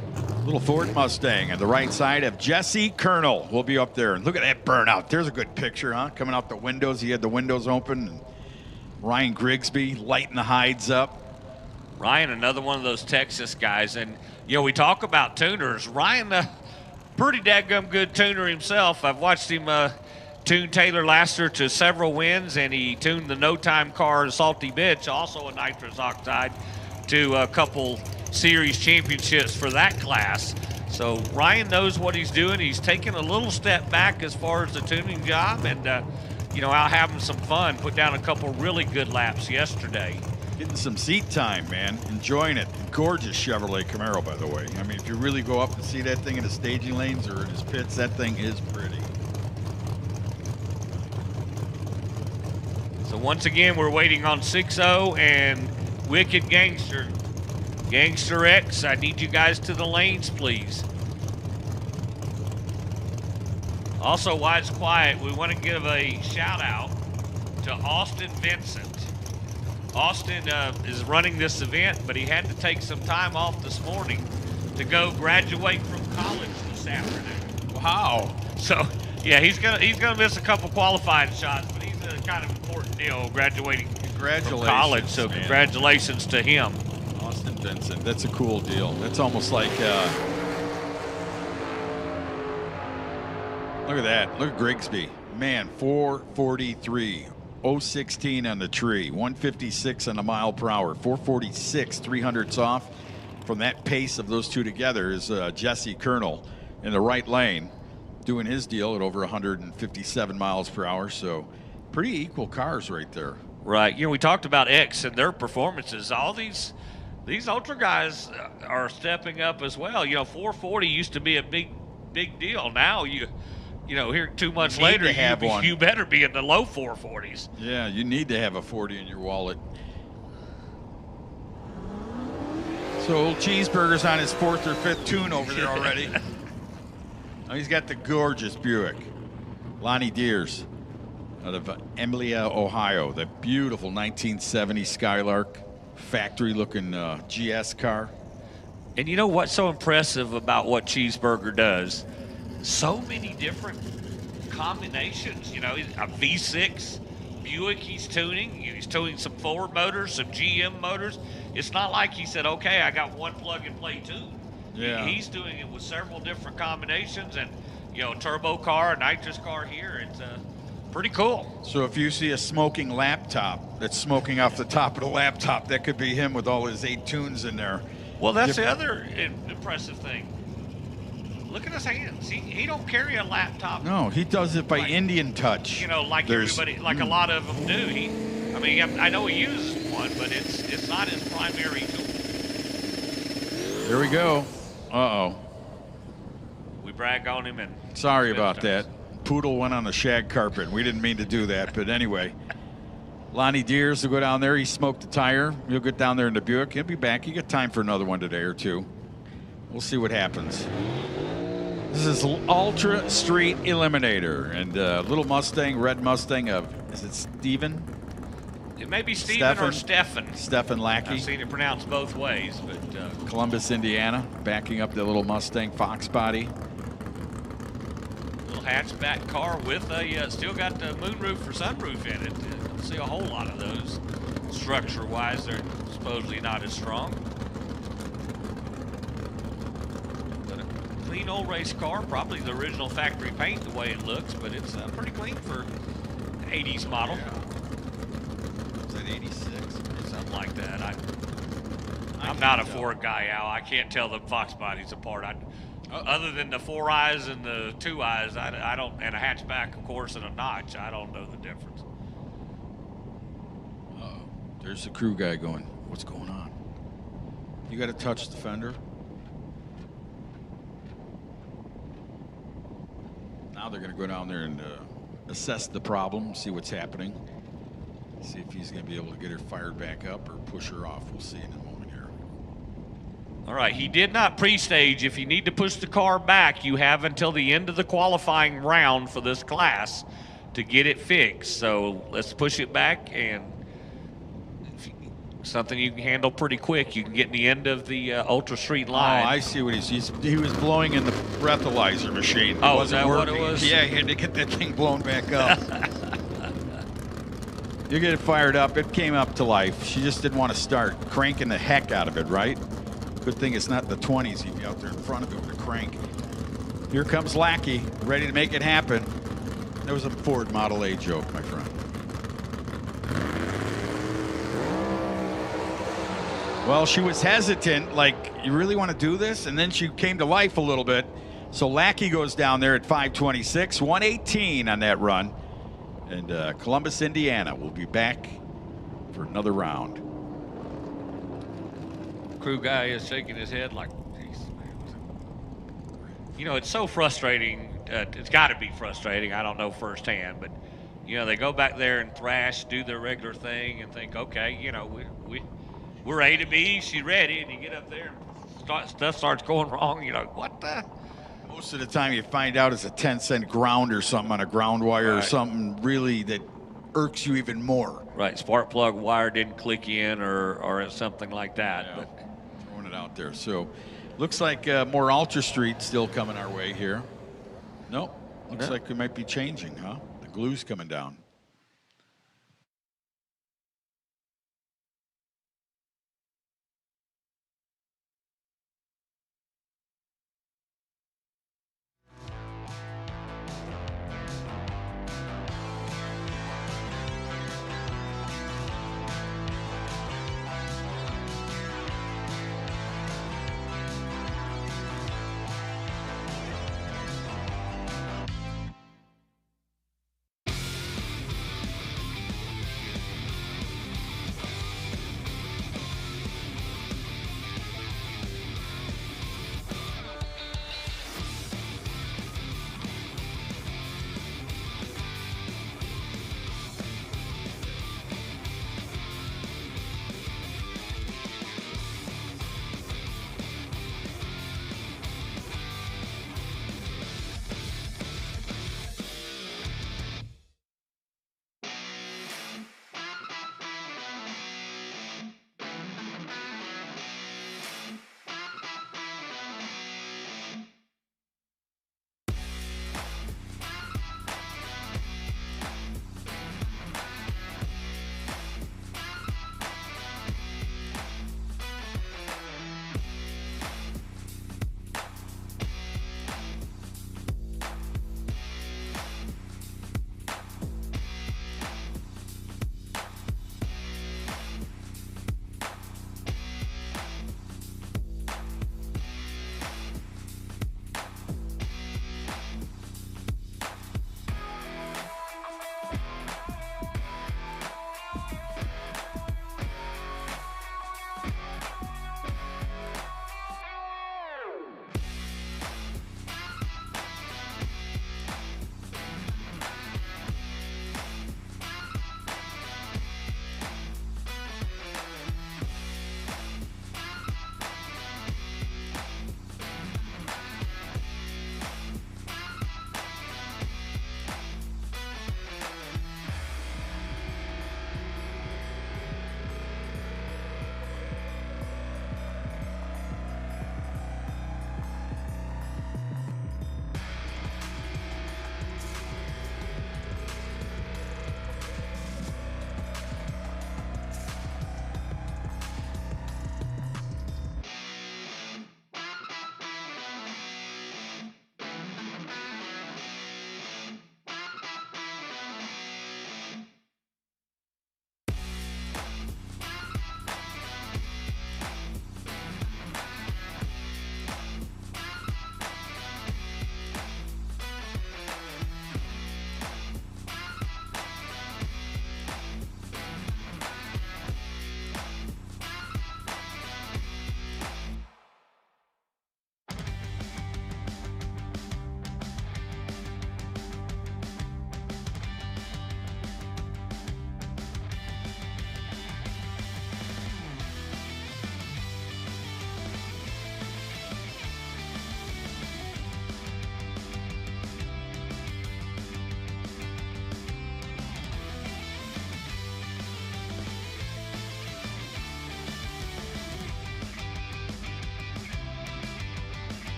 Little Ford Mustang on the right side of Jesse Colonel. We'll be up there. And look at that burnout. There's a good picture, huh? Coming out the windows. He had the windows open. And Ryan Grigsby lighting the hides up. Ryan, another one of those Texas guys. And, we talk about tuners. Ryan, pretty dadgum good tuner himself. I've watched him tune Taylor Laster to several wins, and he tuned the no-time car, Salty Bitch, also a nitrous oxide, to a couple series championships for that class. So Ryan knows what he's doing. He's taking a little step back as far as the tuning job, and out having some fun. Put down a couple really good laps yesterday. Getting some seat time, man. Enjoying it. Gorgeous Chevrolet Camaro, by the way. I mean, if you really go up and see that thing in the staging lanes or in his pits, that thing is pretty. So once again, we're waiting on 6-0 and Wicked Gangster. Gangster X, I need you guys to the lanes, please. Also, while it's quiet, we want to give a shout out to Austin Vincent. Austin is running this event, but he had to take some time off this morning to go graduate from college this afternoon. Wow. So, yeah, he's gonna miss a couple qualifying shots, but he's a kind of important deal graduating from college. So, man. Congratulations to him. Austin Vincent, that's a cool deal. That's almost like, look at that. Look at Grigsby. Man, 443. 016 on the tree, 156 on the mile per hour, 446, 300ths off. From that pace of those two together is Jesse Colonel in the right lane doing his deal at over 157 miles per hour. So pretty equal cars right there. Right. We talked about X and their performances. All these ultra guys are stepping up as well. 440 used to be a big deal. Now here 2 months later, you better be in the low 440s. Yeah, you need to have a 40 in your wallet. So old Cheeseburger's on his 4th or 5th tune over there already. Oh, he's got the gorgeous Buick. Lonnie Deers out of Emilia, Ohio. That beautiful 1970 Skylark, factory-looking GS car. And you know what's so impressive about what Cheeseburger does? So many different combinations. A V6 Buick he's tuning. He's tuning some Ford motors, some GM motors. It's not like he said, okay, I got one plug-and-play tune. Yeah. He's doing it with several different combinations, and turbo car, a nitrous car here. It's pretty cool. So if you see a smoking laptop that's smoking off the top of the laptop, that could be him with all his 8 tunes in there. Well, that's the other impressive thing. Look at his hands. He don't carry a laptop. No, he does it by Indian touch. Like everybody, like a lot of them do. I know he uses one, but it's not his primary tool. Here we go. Uh-oh. We brag on him and. Sorry about that. Poodle went on the shag carpet. We didn't mean to do that, but anyway. Lonnie Deers will go down there. He smoked a tire. He'll get down there in the Buick. He'll be back. You got time for another one today or two. We'll see what happens. This is Ultra Street Eliminator and little Mustang, red Mustang of, is it Steven? It may be Steven or Stefan. Stefan Lackey. I've seen it pronounced both ways, but Columbus, Indiana, backing up the little Mustang Fox body. Little hatchback car with a still got the moonroof or sunroof in it. Don't see a whole lot of those. Structure-wise, they're supposedly not as strong. Clean old race car, probably the original factory paint the way it looks, but it's pretty clean for 80s model. Yeah. Is that 86? Something like that. I'm not a Ford guy, Al. I can't tell the Fox bodies apart. Other than the 4 eyes and the 2 eyes, I don't, and a hatchback, of course, and a notch. I don't know the difference. There's the crew guy going, what's going on? You got to touch the fender. Now they're going to go down there and assess the problem, see what's happening. See if he's going to be able to get her fired back up or push her off. We'll see in a moment here. All right, he did not pre-stage. If you need to push the car back, you have until the end of the qualifying round for this class to get it fixed. So let's push it back, and something you can handle pretty quick. You can get in the end of the Ultra Street line. Oh, I see what he was blowing in the breathalyzer machine. Oh, is that what it was? Yeah, he had to get that thing blown back up. You get it fired up. It came up to life. She just didn't want to start cranking the heck out of it, right? Good thing it's not the 20s. He'd be out there in front of it with a crank. Here comes Lackey, ready to make it happen. That was a Ford Model A joke, my friend. Well, she was hesitant, like, you really want to do this? And then she came to life a little bit. So Lackey goes down there at 5:26, 1:18 on that run. And Columbus, Indiana will be back for another round. Crew guy is shaking his head like, geez, man. You know, it's so frustrating. It's got to be frustrating. I don't know firsthand, but, you know, they go back there and thrash, do their regular thing, and think, okay, you know, we're A to B, she's ready, and you get up there and stuff starts going wrong. You know, what the? Most of the time you find out it's a 10-cent ground or something on a ground wire or something really that irks you even more. Right, spark plug wire didn't click in or something like that. Yeah. But Throwing it out there. So looks like more Ultra Street still coming our way here. Nope, looks like we might be changing, huh? The glue's coming down.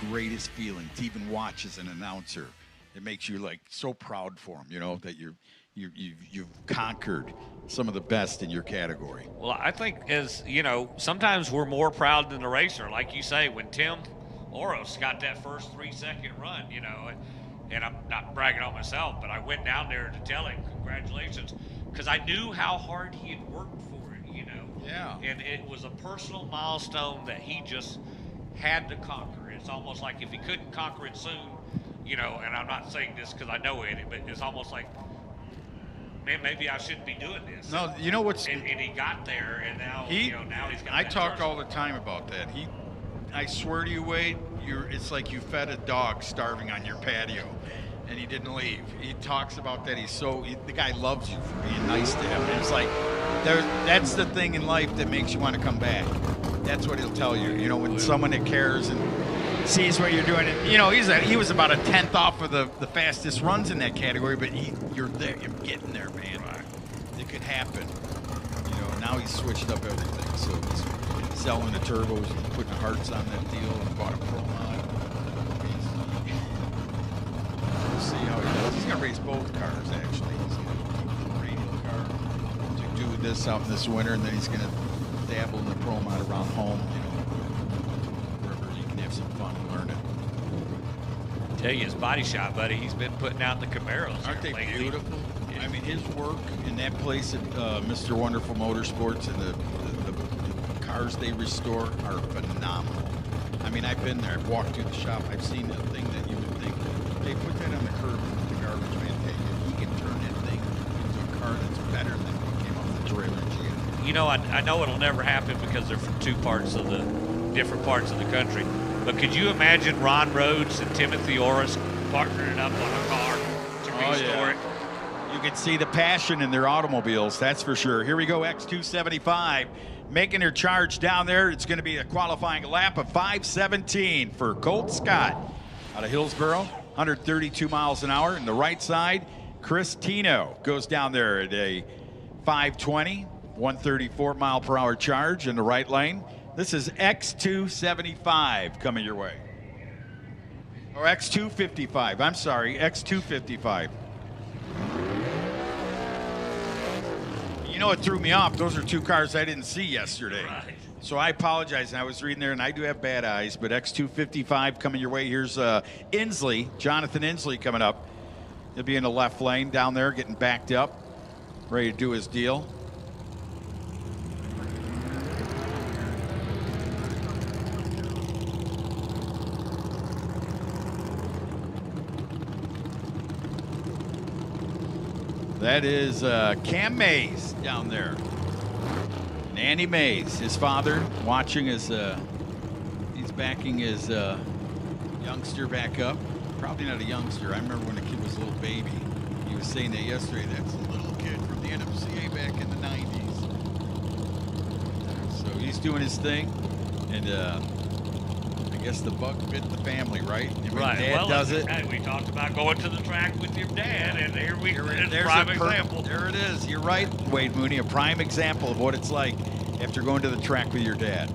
greatest feeling to even watch as an announcer. It makes you like so proud for him, you know, that you've conquered some of the best in your category. Well, I think sometimes we're more proud than the racer. Like you say, when Tim Oros got that first 3-second run, and I'm not bragging on myself, but I went down there to tell him congratulations because I knew how hard he had worked for it, Yeah. And it was a personal milestone that he just had to conquer. It's almost like if he couldn't conquer it soon, and I'm not saying this because I know it, but it's almost like, man, maybe I shouldn't be doing this. No, you know what's... And he got there, and now, now he's got I that talk jersey. all the time about that. I swear to you, Wade, it's like you fed a dog starving on your patio, and he didn't leave. He talks about that. The guy loves you for being nice to him. And it's like, that's the thing in life that makes you want to come back. That's what he'll tell you. When someone that cares and sees what you're doing. And, he was about a 10th off of the fastest runs in that category, but you're there. You're getting there, man. Right. It could happen. Now he's switched up everything. So he's selling the turbos, putting the hearts on that deal, and bought a Pro Mod. We'll see how he does. He's going to race both cars, actually. He's going to keep the Radial car to do this out in this winter, and then he's going to dabble in the Pro Mod around home, wherever you can have some fun and learn it. Tell you, his body shop, buddy, he's been putting out the Camaros. Aren't they lately. beautiful? I mean, his work in that place at Mr. Wonderful Motorsports and the cars they restore are phenomenal. I mean, I've been there. I've walked through the shop. I've seen the thing that you would think, they put that on the curb with the garbage man taking. He can turn that thing into a car that's better than what came off the trailer. I know it'll never happen because they're from different parts of the country. But could you imagine Ron Rhodes and Timothy Oris partnering up on a car to restore it? You can see the passion in their automobiles, that's for sure. Here we go, X275 making their charge down there. It's going to be a qualifying lap of 5:17 for Colt Scott out of Hillsboro, 132 miles an hour. And the right side, Chris Tino goes down there at a 5:20, 134 mile per hour charge in the right lane. This is X275 coming your way. Or X255, I'm sorry, X255. It threw me off. Those are two cars I didn't see yesterday. Right. So I apologize. I was reading there, and I do have bad eyes, but X255 coming your way. Here's Inslee, Jonathan Inslee coming up. He'll be in the left lane down there, getting backed up, ready to do his deal. That is Cam Mays down there. And Andy Mays, his father, watching as he's backing his youngster back up. Probably not a youngster. I remember when the kid was a little baby. He was saying that yesterday. That's a little kid from the NFCA back in the 90s. So he's doing his thing. And I guess the bug bit the family, right? And when Dad does it. Hey, we talked about going to the track with your dad, and there's a There's prime a example. There it is. You're right, Wade Mooney. A prime example of what it's like after going to the track with your dad.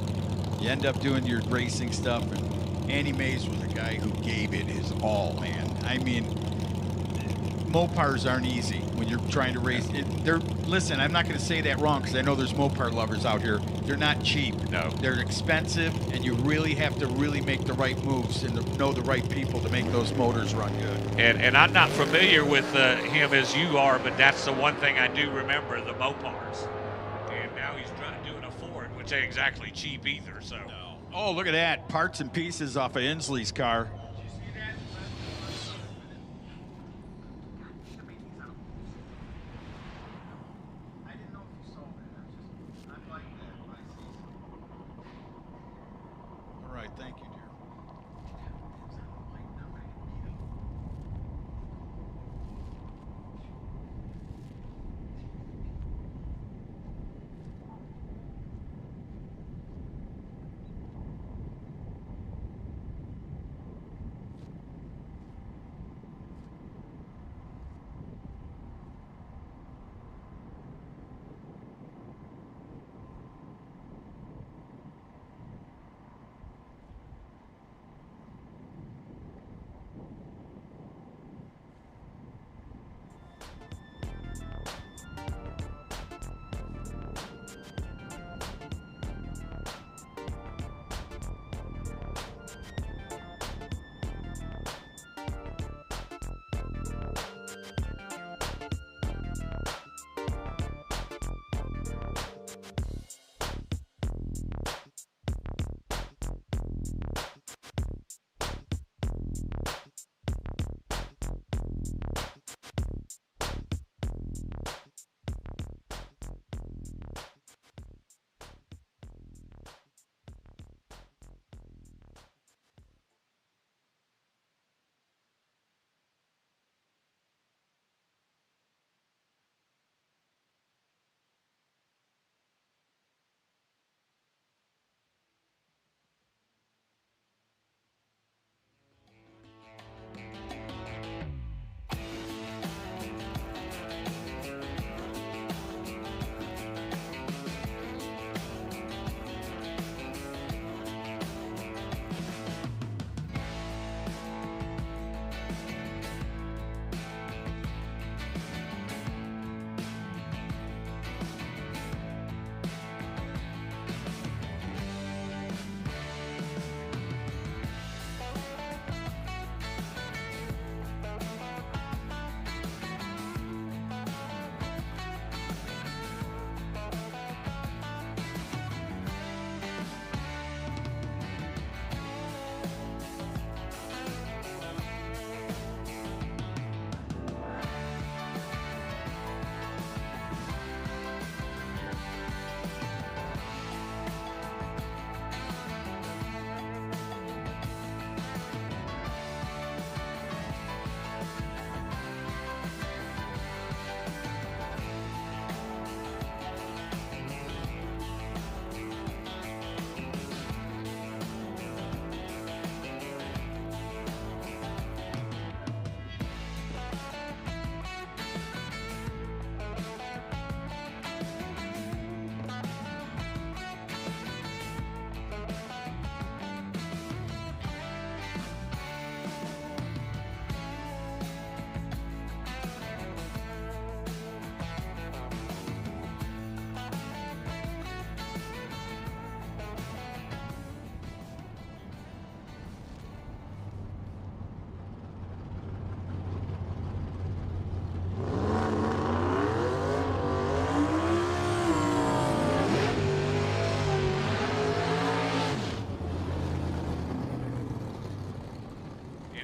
You end up doing your racing stuff, and Andy Mays was a guy who gave it his all, man. I mean, Mopars aren't easy when you're trying to race. Listen, I'm not going to say that wrong because I know there's Mopar lovers out here. They're not cheap. No. They're expensive, and you really have to really make the right moves and know the right people to make those motors run good. And I'm not familiar with him as you are, but that's the one thing I do remember, the Mopars. And now he's doing a Ford, which ain't exactly cheap either. So. No. Oh, look at that. Parts and pieces off of Inslee's car. Thank you, dear.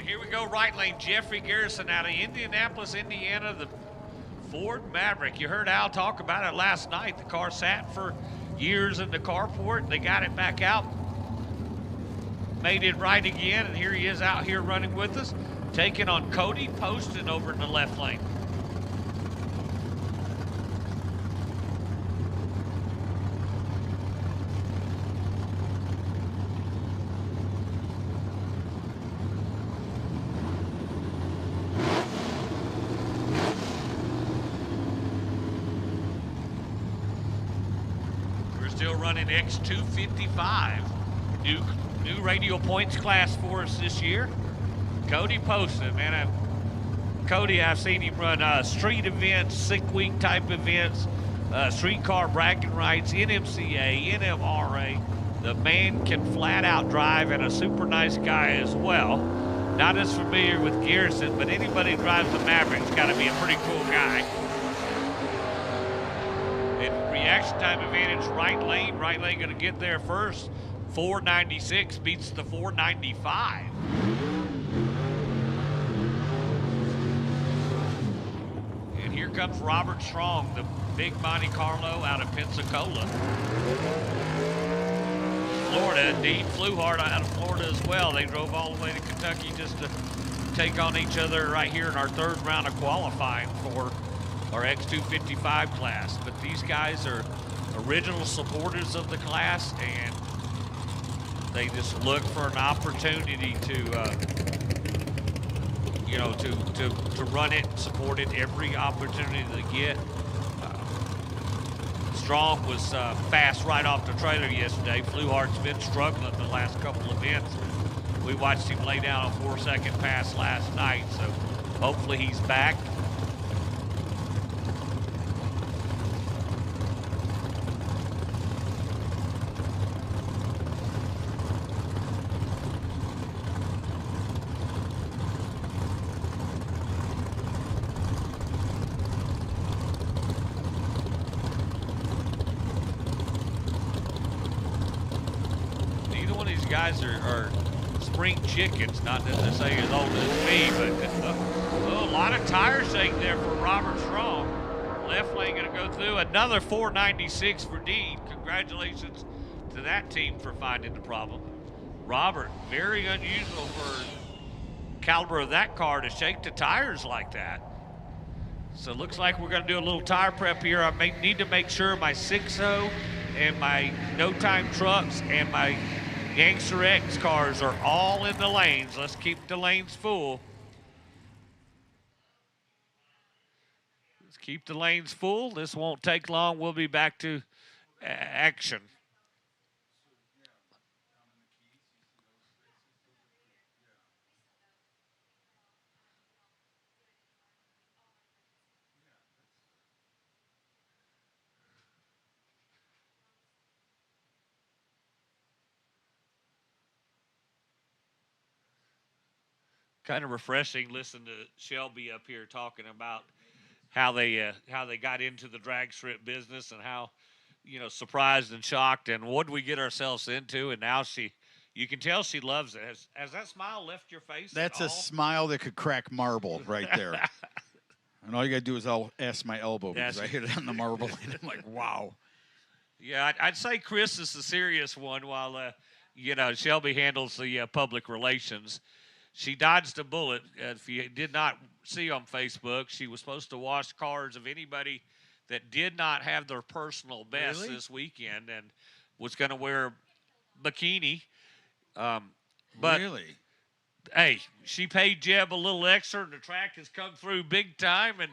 Here we go, right lane. Jeffrey Garrison out of Indianapolis, Indiana, the Ford Maverick. You heard Al talk about it last night. The car sat for years in the carport. They got it back out, made it right again, and here he is out here running with us, taking on Cody Poston over in the left lane. Still running X255, new radial points class for us this year. Cody Poston, man, Cody, I've seen him run street events, sick week type events, streetcar bragging rights, NMCA, NMRA. The man can flat out drive, and a super nice guy as well. Not as familiar with Garrison, but anybody who drives the Maverick's got to be a pretty cool guy. Reaction time advantage, right lane. Right lane going to get there first. 496 beats the 495. And here comes Robert Strong, the big Monte Carlo out of Pensacola, Florida. Indeed, flew hard out of Florida as well. They drove all the way to Kentucky just to take on each other right here in our third round of qualifying for our X255 class. But these guys are original supporters of the class, and they just look for an opportunity to to run it, support it every opportunity they get. Strong was fast right off the trailer yesterday. Fluhart's been struggling the last couple of events. We watched him lay down a 4-second pass last night, so hopefully he's back. Guys are spring chickens, not to say as old as me, but a lot of tire shake there for Robert Strong. Left lane going to go through. Another 496 for Dean. Congratulations to that team for finding the problem. Robert, very unusual for caliber of that car to shake the tires like that. So it looks like we're going to do a little tire prep here. I need to make sure my 6.0 and my No Time trucks and my Gangster X cars are all in the lanes. Let's keep the lanes full. Let's keep the lanes full. This won't take long. We'll be back to action. Kind of refreshing listening to Shelby up here talking about how they got into the drag strip business and how, surprised and shocked and what did we get ourselves into, and now you can tell she loves it. Has that smile left your face? That's a smile that could crack marble right there. And all you gotta do is I'll ask my elbow because I hit it on the marble and I'm like, wow. Yeah, I'd say Chris is the serious one while Shelby handles the public relations. She dodged a bullet. If you did not see on Facebook, she was supposed to wash cars of anybody that did not have their personal best this weekend and was going to wear a bikini. But really? Hey, she paid Jeb a little extra, and the track has come through big time. And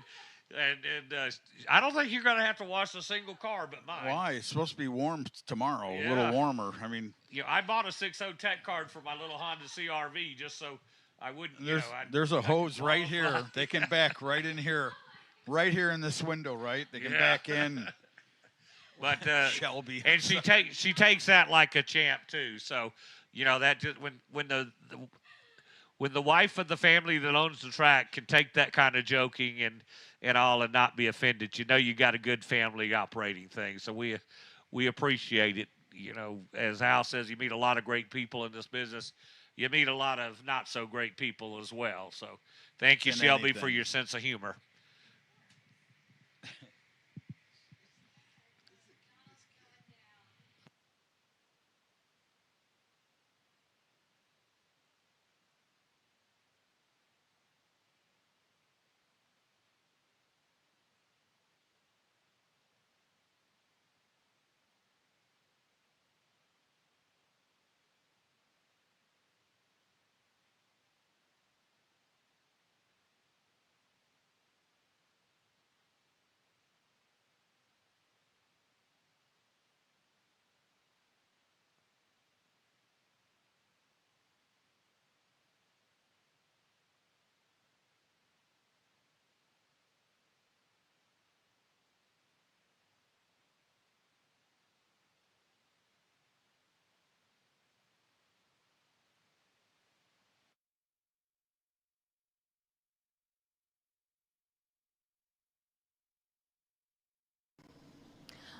I don't think you're going to have to wash a single car but mine. Why? It's supposed to be warm tomorrow, a little warmer. I mean, I bought a 6.0 tech card for my little Honda CRV just so I wouldn't. There's a hose right here. They can back right in here in this window, right? They can back in. But Shelby, and she takes that like a champ too. So that just when the wife of the family that owns the track can take that kind of joking and all and not be offended, you got a good family operating thing. So we appreciate it. you know, as Hal says, you meet a lot of great people in this business. You meet a lot of not so great people as well. So thank you, Shelby, for your sense of humor.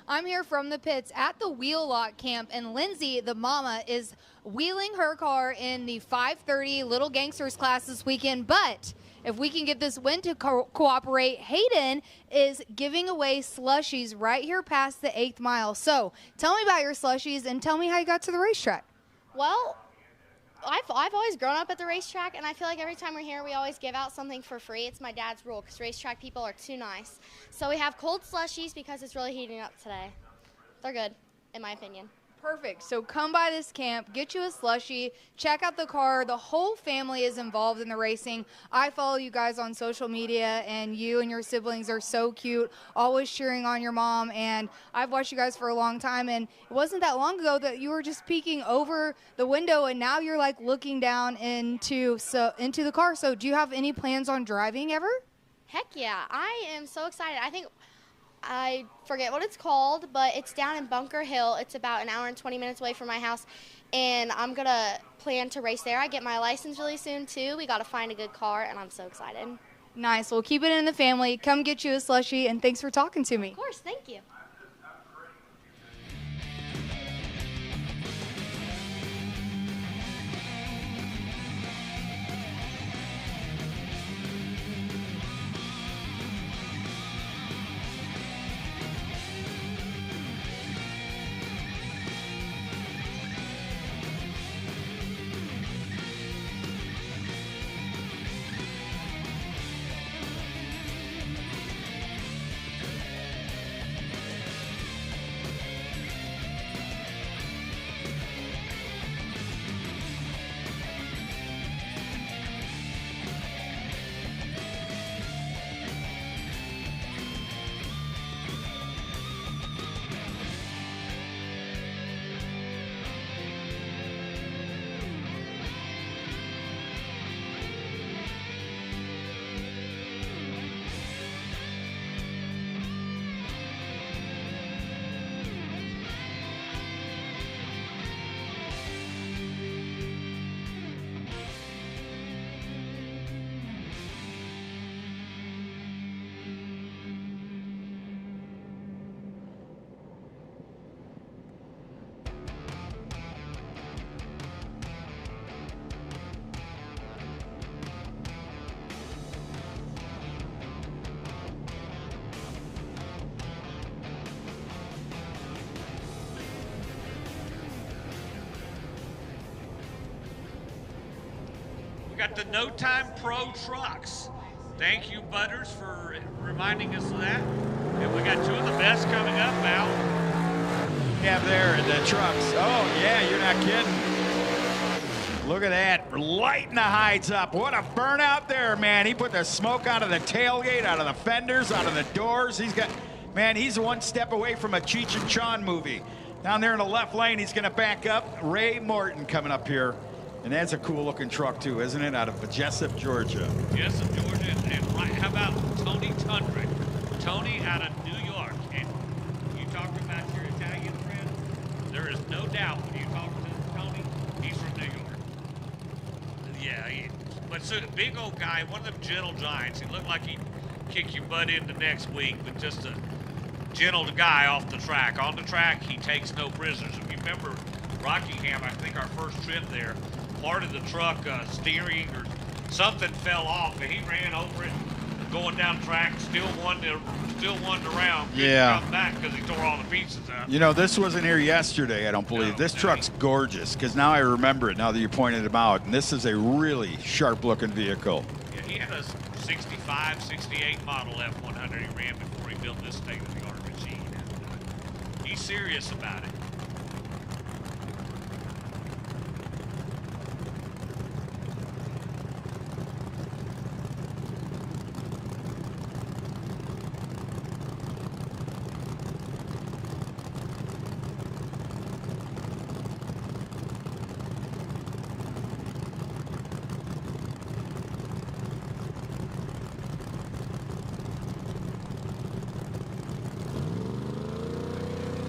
I'm here from the pits at the wheel lock camp, and Lindsay, the mama, is wheeling her car in the 530 Little Gangsters class this weekend. But if we can get this wind to cooperate, Hayden is giving away slushies right here past the 8th mile. So tell me about your slushies and tell me how you got to the racetrack. Well, I've always grown up at the racetrack, and I feel like every time we're here, we always give out something for free. It's my dad's rule because racetrack people are too nice. So we have cold slushies because it's really heating up today. They're good, in my opinion. Perfect. So come by this camp, get you a slushie, check out the car. The whole family is involved in the racing. I follow you guys on social media, and you and your siblings are so cute, always cheering on your mom. And I've watched you guys for a long time, and it wasn't that long ago that you were just peeking over the window, and now you're like looking down into the car. So do you have any plans on driving ever? Heck yeah. I am so excited. I forget what it's called, but it's down in Bunker Hill. It's about an hour and 20 minutes away from my house, and I'm going to plan to race there. I get my license really soon, too. We got to find a good car, and I'm so excited. Nice. Well, keep it in the family. Come get you a slushie, and thanks for talking to me. Of course. Thank you. We got the No Time Pro trucks. Thank you, Butters, for reminding us of that. And we got two of the best coming up now. Yeah, there in the trucks. Oh, yeah, you're not kidding. Look at that, lighting the hides up. What a burnout there, man. He put the smoke out of the tailgate, out of the fenders, out of the doors. He's one step away from a Cheech and Chong movie. Down there in the left lane, he's gonna back up. Ray Morton coming up here. And that's a cool looking truck too, isn't it? Out of Jessup, Georgia. Jessup, Georgia, and right, how about Tony Tundrick? Tony out of New York. And you talked about your Italian friend. There is no doubt when you talk to Tony, he's from New York. Yeah, but so big old guy, one of them gentle giants. He looked like he'd kick your butt into next week, but just a gentle guy off the track. On the track, he takes no prisoners. If you remember Rockingham, I think our first trip there, part of the truck steering or something fell off, and he ran over it, going down the track, still won the round. Yeah. Come back because he tore all the pieces out. You know, this wasn't here yesterday, I don't believe. No, this truck's gorgeous, because now I remember it, now that you pointed him out. And this is a really sharp-looking vehicle. Yeah, he had a 65, 68 model F100 he ran before he built this state-of-the-art machine. And, he's serious about it.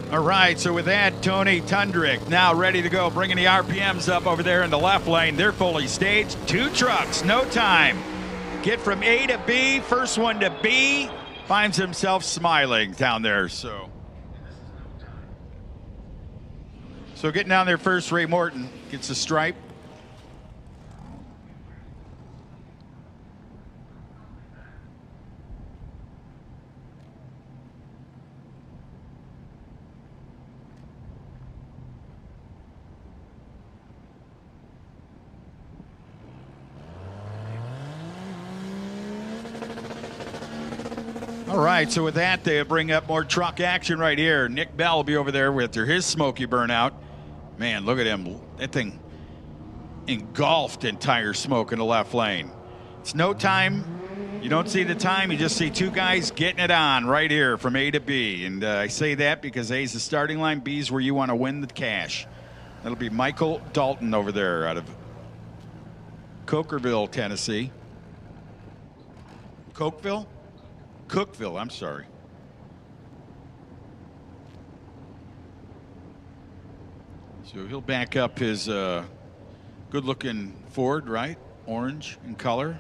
All right, so with that, Tony Tundrick now ready to go, bringing the RPMs up over there in the left lane. They're fully staged. 2 trucks, no time. Get from A to B, first one to B, finds himself smiling down there. So getting down there first, Ray Morton gets a stripe. All right, so with that, they bring up more truck action right here. Nick Bell will be over there with his smoky burnout. Man, look at him. That thing engulfed in tire smoke in the left lane. It's no time. You don't see the time. You just see 2 guys getting it on right here from A to B. And I say that because A is the starting line. B is where you want to win the cash. That'll be Michael Dalton over there out of Cokerville, Tennessee. Cookville, I'm sorry. So he'll back up his good-looking Ford, right? Orange in color.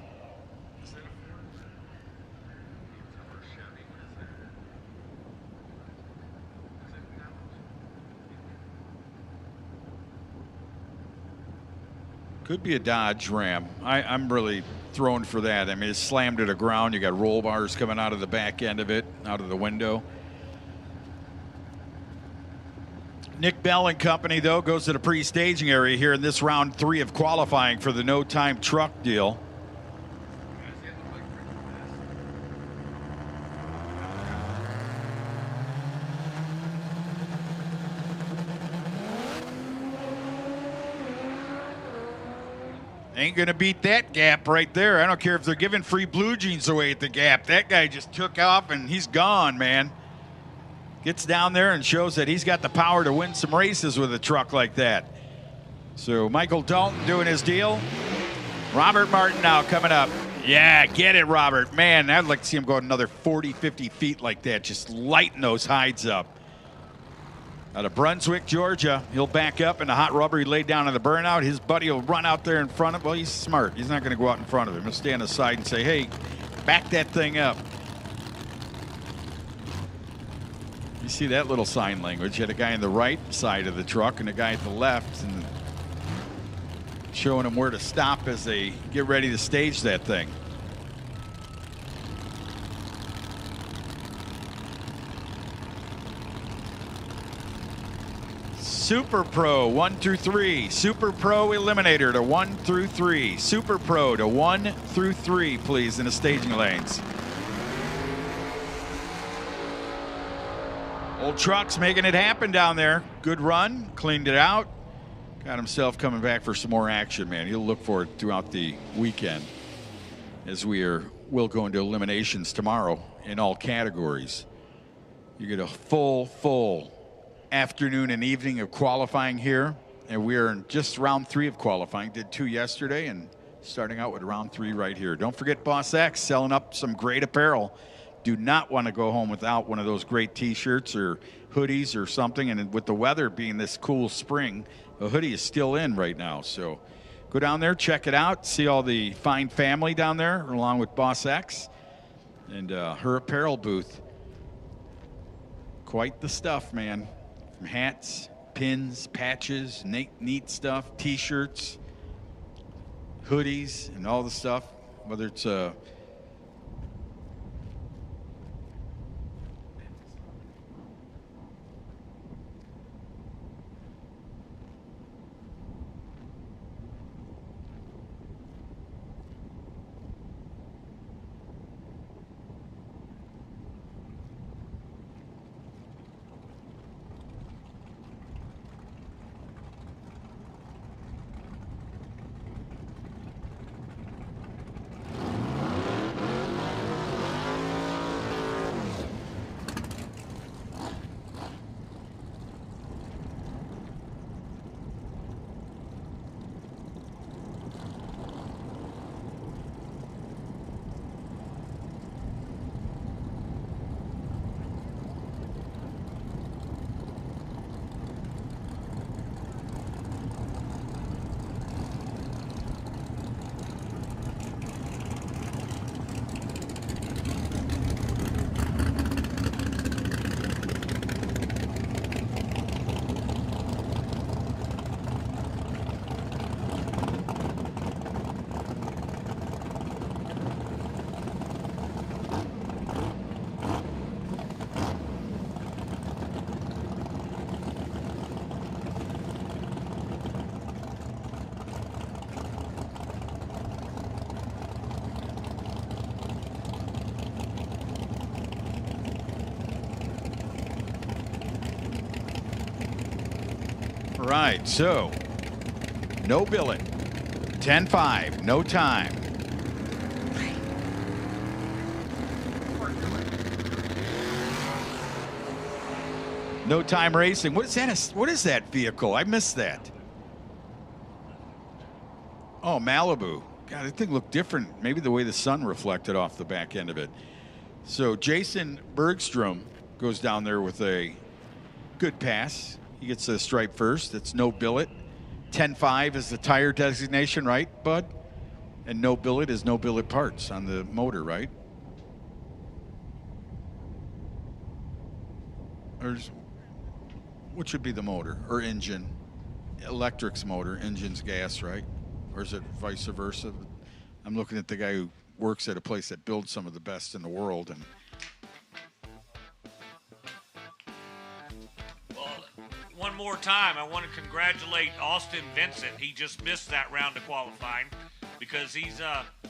Could be a Dodge Ram. I'm really thrown for that. I mean, it's slammed to the ground. You got roll bars coming out of the back end of it, out of the window. Nick Bell and company, though, goes to the pre-staging area here in this round 3 of qualifying for the no-time truck deal. Ain't gonna beat that gap right there. I don't care if they're giving free blue jeans away at the gap. That guy just took off and he's gone, man. Gets down there and shows that he's got the power to win some races with a truck like that. So Michael Dalton doing his deal. Robert Martin now coming up. Yeah, get it, Robert. Man, I'd like to see him go another 40, 50 feet like that, just lighten those hides up. Out of Brunswick, Georgia, he'll back up in the hot rubber he laid down on the burnout. His buddy will run out there in front of him. Well, he's smart. He's not going to go out in front of him. He'll stay on the side and say, hey, back that thing up. You see that little sign language. You had a guy on the right side of the truck and a guy at the left, and showing him where to stop as they get ready to stage that thing. Super Pro 1 through 3. Super Pro Eliminator to 1 through 3. Super Pro to 1 through 3, please, in the staging lanes. Old Truck's making it happen down there. Good run, cleaned it out. Got himself coming back for some more action, man. He'll look for it throughout the weekend as we'll go into eliminations tomorrow in all categories. You get a full afternoon and evening of qualifying here, and we are in just round 3 of qualifying. Did 2 yesterday and starting out with round 3 right here. Don't forget Boss X selling up some great apparel. Do not want to go home without one of those great t-shirts or hoodies or something, and with the weather being this cool spring, a hoodie is still in right now. So go down there, check it out, see all the fine family down there along with Boss X and her apparel booth. Quite the stuff, man. From hats, pins, patches, neat stuff, T-shirts, hoodies, and all the stuff. Whether it's right, so no billet, 10-5, no time. No time racing. What is that? What is that vehicle? I missed that. Oh, Malibu. God, that thing looked different. Maybe the way the sun reflected off the back end of it. So Jason Bergstrom goes down there with a good pass. He gets a stripe first. It's no billet. 10-5 is the tire designation, right, Bud? And no billet is no billet parts on the motor, right? Or what should be the motor or engine? Electric's motor, engine's gas, right? Or is it vice versa? I'm looking at the guy who works at a place that builds some of the best in the world. And one more time, I want to congratulate Austin Vincent. He just missed that round of qualifying because he's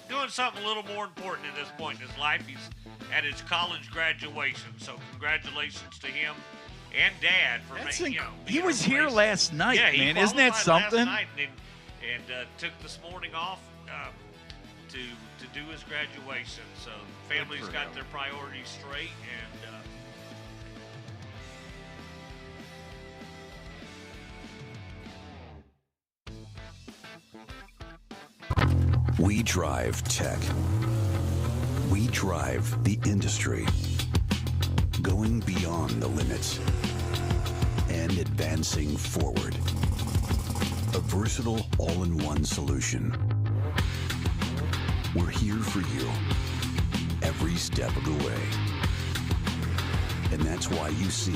doing something a little more important at this point in his life. He's at his college graduation, so congratulations to him and Dad for making. He was here last night, yeah, man. Isn't that something? Last night and took this morning off to do his graduation. So family's got their priorities straight and. We drive tech. We drive the industry. Going beyond the limits and advancing forward. A versatile all-in-one solution. We're here for you every step of the way. And that's why you see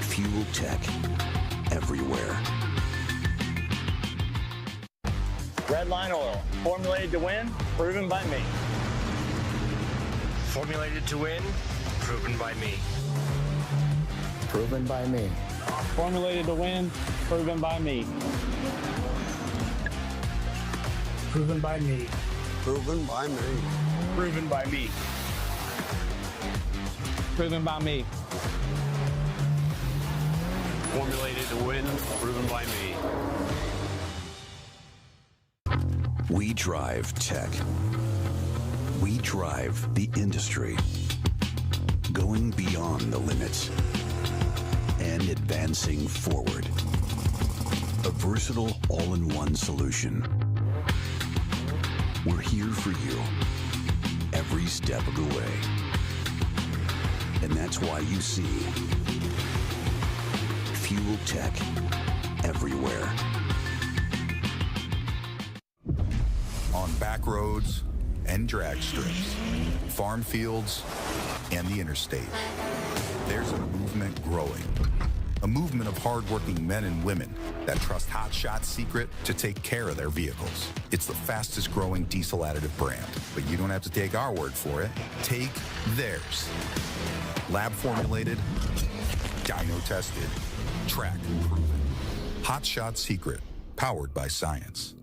fuel tech everywhere. Redline Oil, formulated to win, proven by me. Formulated to win, proven by me. Proven by me. Formulated to win, proven by me. Proven by me. Proven by me. Proven by me. Proven by me. Formulated to win, proven by me. We drive tech. We drive the industry. Going beyond the limits and advancing forward. A versatile all-in-one solution. We're here for you every step of the way. And that's why you see fuel tech everywhere. On back roads and drag strips, farm fields, and the interstate. There's a movement growing. A movement of hardworking men and women that trust Hot Shot Secret to take care of their vehicles. It's the fastest growing diesel additive brand, but you don't have to take our word for it. Take theirs. Lab formulated, dyno tested, track and proven. Hot Shot Secret, powered by science.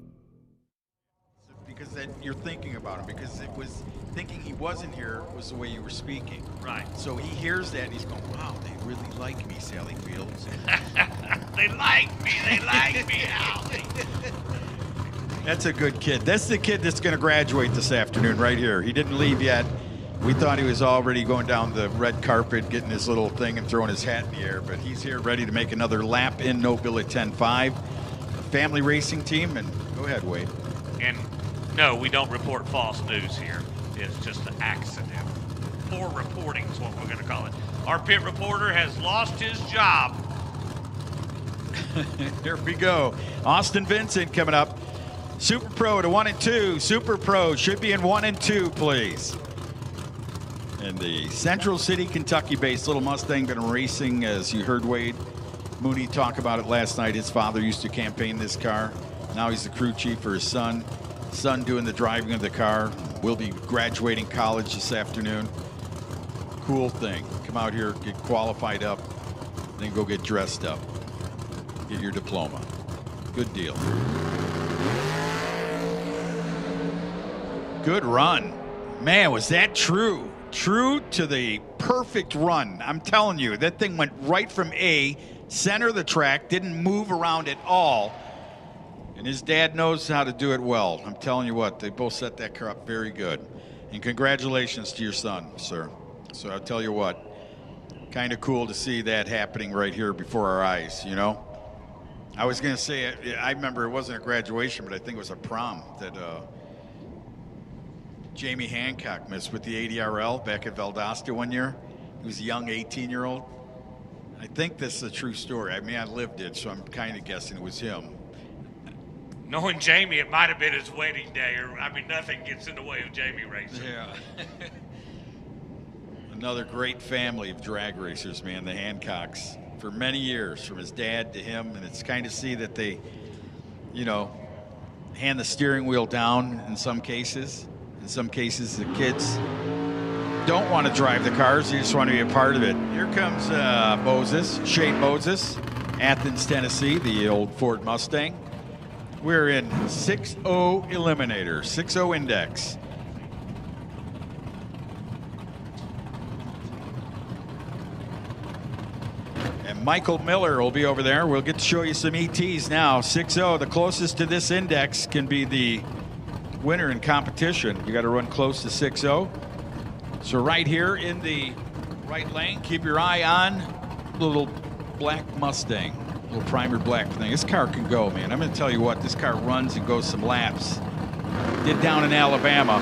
Because that you're thinking about him, because it was thinking he wasn't here was the way you were speaking. Right. So he hears that and he's going, wow, they really like me, Sally Fields. They like me, Allie. That's a good kid. That's the kid that's going to graduate this afternoon right here. He didn't leave yet. We thought he was already going down the red carpet, getting his little thing and throwing his hat in the air, but he's here ready to make another lap in no billet 10.5. Family racing team, and go ahead, Wade. And no, we don't report false news here. It's just an accident. Poor reporting is what we're going to call it. Our pit reporter has lost his job. Here we go. Austin Vincent coming up. Super Pro to 1 and 2. Super Pro should be in 1 and 2, please. And the Central City, Kentucky-based Little Mustang been racing, as you heard Wade Mooney talk about it last night. His father used to campaign this car. Now he's the crew chief for his son. Son doing the driving of the car. Will be graduating college this afternoon. Cool thing. Come out here, get qualified up, then go get dressed up. Get your diploma. Good deal. Good run. Man, was that true? True to the perfect run. I'm telling you, that thing went right from A, center of the track, didn't move around at all. And his dad knows how to do it well. I'm telling you what, they both set that car up very good. And congratulations to your son, sir. So I'll tell you what, kind of cool to see that happening right here before our eyes, you know? I was going to say, I remember it wasn't a graduation, but I think it was a prom that Jamie Hancock missed with the ADRL back at Valdosta one year. He was a young 18-year-old. I think this is a true story. I mean, I lived it, so I'm kind of guessing it was him. Knowing Jamie, it might have been his wedding day, or I mean, nothing gets in the way of Jamie racing. Yeah. Another great family of drag racers, man, the Hancocks, for many years, from his dad to him, and it's kind of see that they, you know, hand the steering wheel down in some cases. In some cases, the kids don't want to drive the cars, they just want to be a part of it. Here comes Moses, Shane Moses, Athens, Tennessee, the old Ford Mustang. We're in 6-0 Eliminator, 6-0 Index. And Michael Miller will be over there. We'll get to show you some ETs now. 6-0, the closest to this index can be the winner in competition. You got to run close to 6-0. So right here in the right lane, keep your eye on the little black Mustang. Little primer black thing. This car can go, man. I'm going to tell you what, this car runs and goes some laps. Did down in Alabama.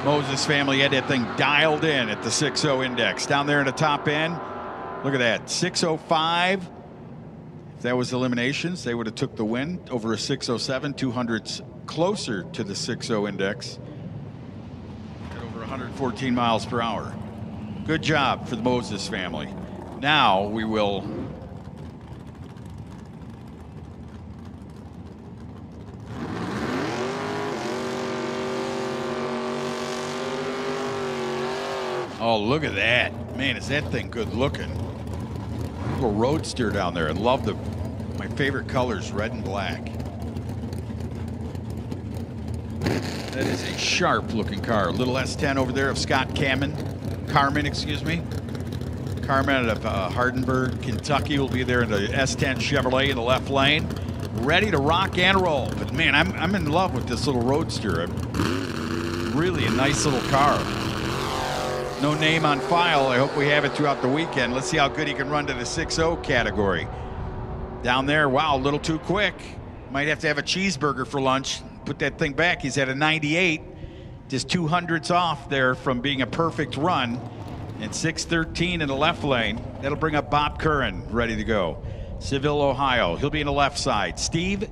Moses family had that thing dialed in at the 6-0 index. Down there in the top end, look at that, 6:05. If that was eliminations, they would have took the win over a 6:07, 200s closer to the 6-0 index. At over 114 miles per hour. Good job for the Moses family. Now we will oh, look at that. Man, is that thing good looking. Little roadster down there. I love my favorite colors, red and black. That is a sharp looking car. Little S10 over there of Scott Carmen, excuse me. Carmen out of Hardenburg, Kentucky will be there in the S10 Chevrolet in the left lane. Ready to rock and roll. But man, I'm in love with this little roadster. Really a nice little car. No name on file. I hope we have it throughout the weekend. Let's see how good he can run to the 6-0 category. Down there, wow, a little too quick. Might have to have a cheeseburger for lunch. Put that thing back. He's at a 98. Just 200s off there from being a perfect run. And 6:13 in the left lane. That'll bring up Bob Curran, ready to go. Seville, Ohio. He'll be in the left side. Steve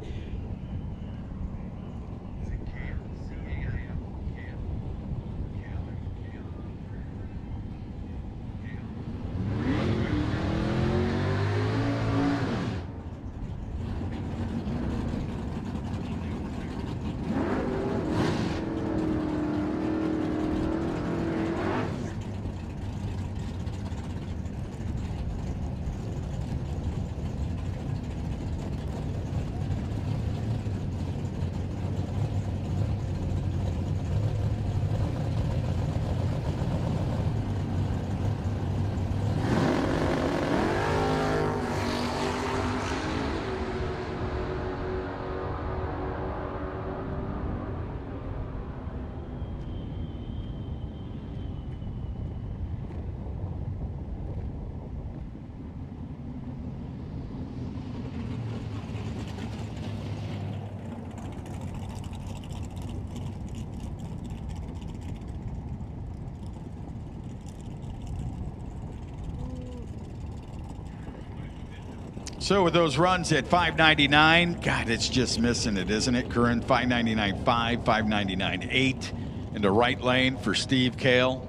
So with those runs at 599, God, it's just missing it, isn't it? Current 599.5, 599.8 in the right lane for Steve Kale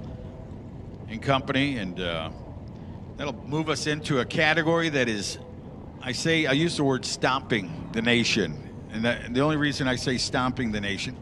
and company, and that'll move us into a category that is, I use the word stomping the nation, and the only reason I say stomping the nation.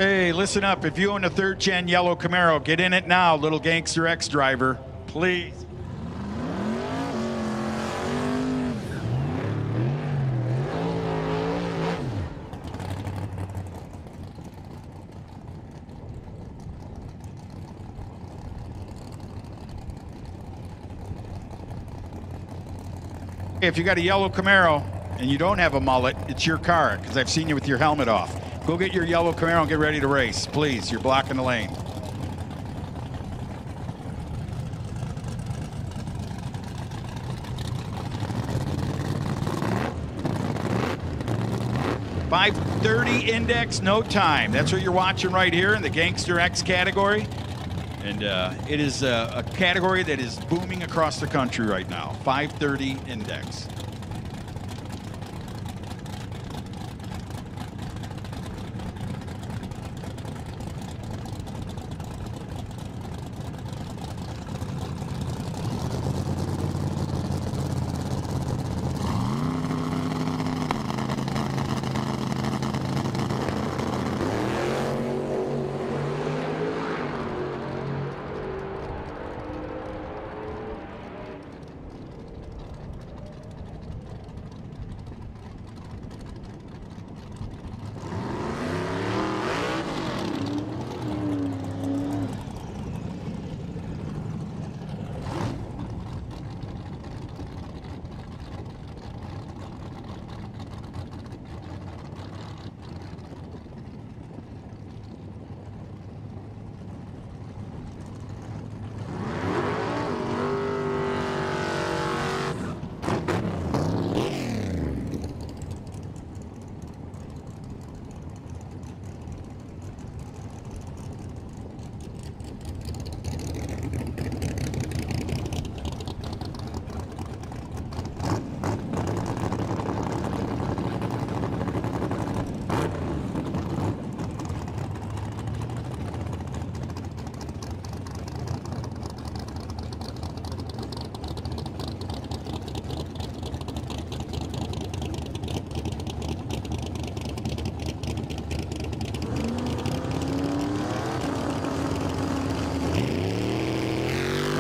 Hey, listen up. If you own a 3rd gen yellow Camaro, get in it now, little Gangster X driver. Please. If you got a yellow Camaro and you don't have a mullet, it's your car, because I've seen you with your helmet off. Go get your yellow Camaro and get ready to race, please. You're blocking the lane. .530 index, no time. That's what you're watching right here in the Gangster X category. And it is a category that is booming across the country right now. .530 index.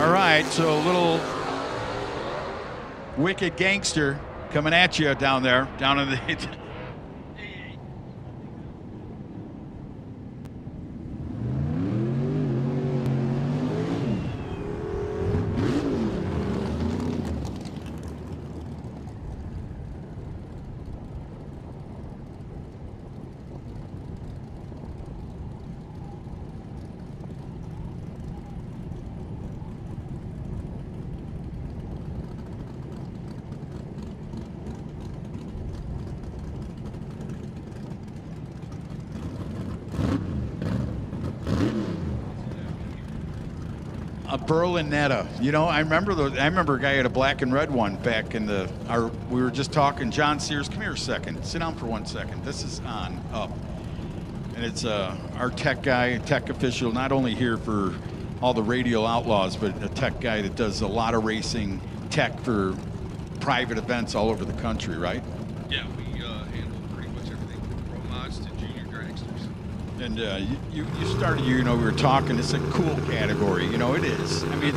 All right, so a little wicked gangster coming at you down there, down in the... A Berlinetta. You know, I remember those. I remember a guy had a black and red one back in the. We were just talking. John Sears, come here a second. Sit down for 1 second. This is on up, and it's our tech guy, tech official, not only here for all the Radial Outlaws, but a tech guy that does a lot of racing tech for private events all over the country, right? Yeah, we handle pretty much everything from pro mods to junior dragsters. And you started, you know, we were talking, it's a cool category, you know, it is. I mean,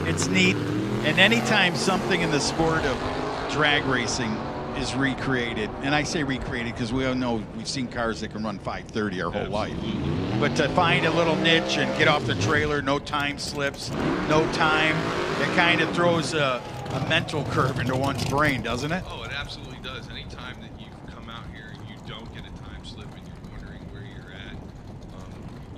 it's neat. And anytime something in the sport of drag racing is recreated, and I say recreated because we all know we've seen cars that can run 530 our whole life. But to find a little niche and get off the trailer, no time slips, no time, it kind of throws a mental curve into one's brain, doesn't it? Oh, it absolutely does. Anytime that you come out here and you don't get a time slip and you're wondering where you're at,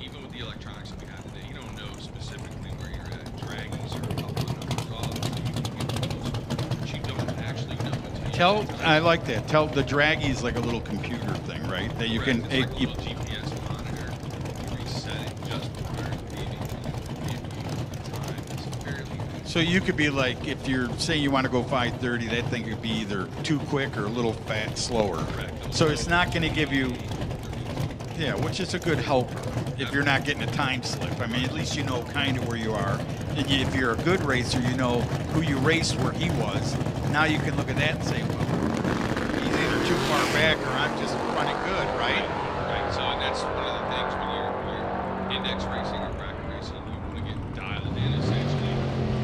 even with the electronics that we have today, you don't know specifically where you're at. Dragons or a couple of numbers off, so you can get those, but you don't actually know until you I like that. Tell the draggy is like a little computer thing, right? That you can. It's like a little GPS monitor. You reset it just before leaving. You give you the time. It's fairly. So you could be like, if you're saying you want to go 530, that thing could be either too quick or a little slower. Correct. So it's not going to give you, yeah, which is a good helper if you're not getting a time slip. I mean, at least you know kind of where you are. And if you're a good racer, you know who you raced where he was. Now you can look at that and say, well, he's either too far back or I'm just running good, right? Right. So and that's one of the things when X racing or bracket racing, you want to get dialed in essentially.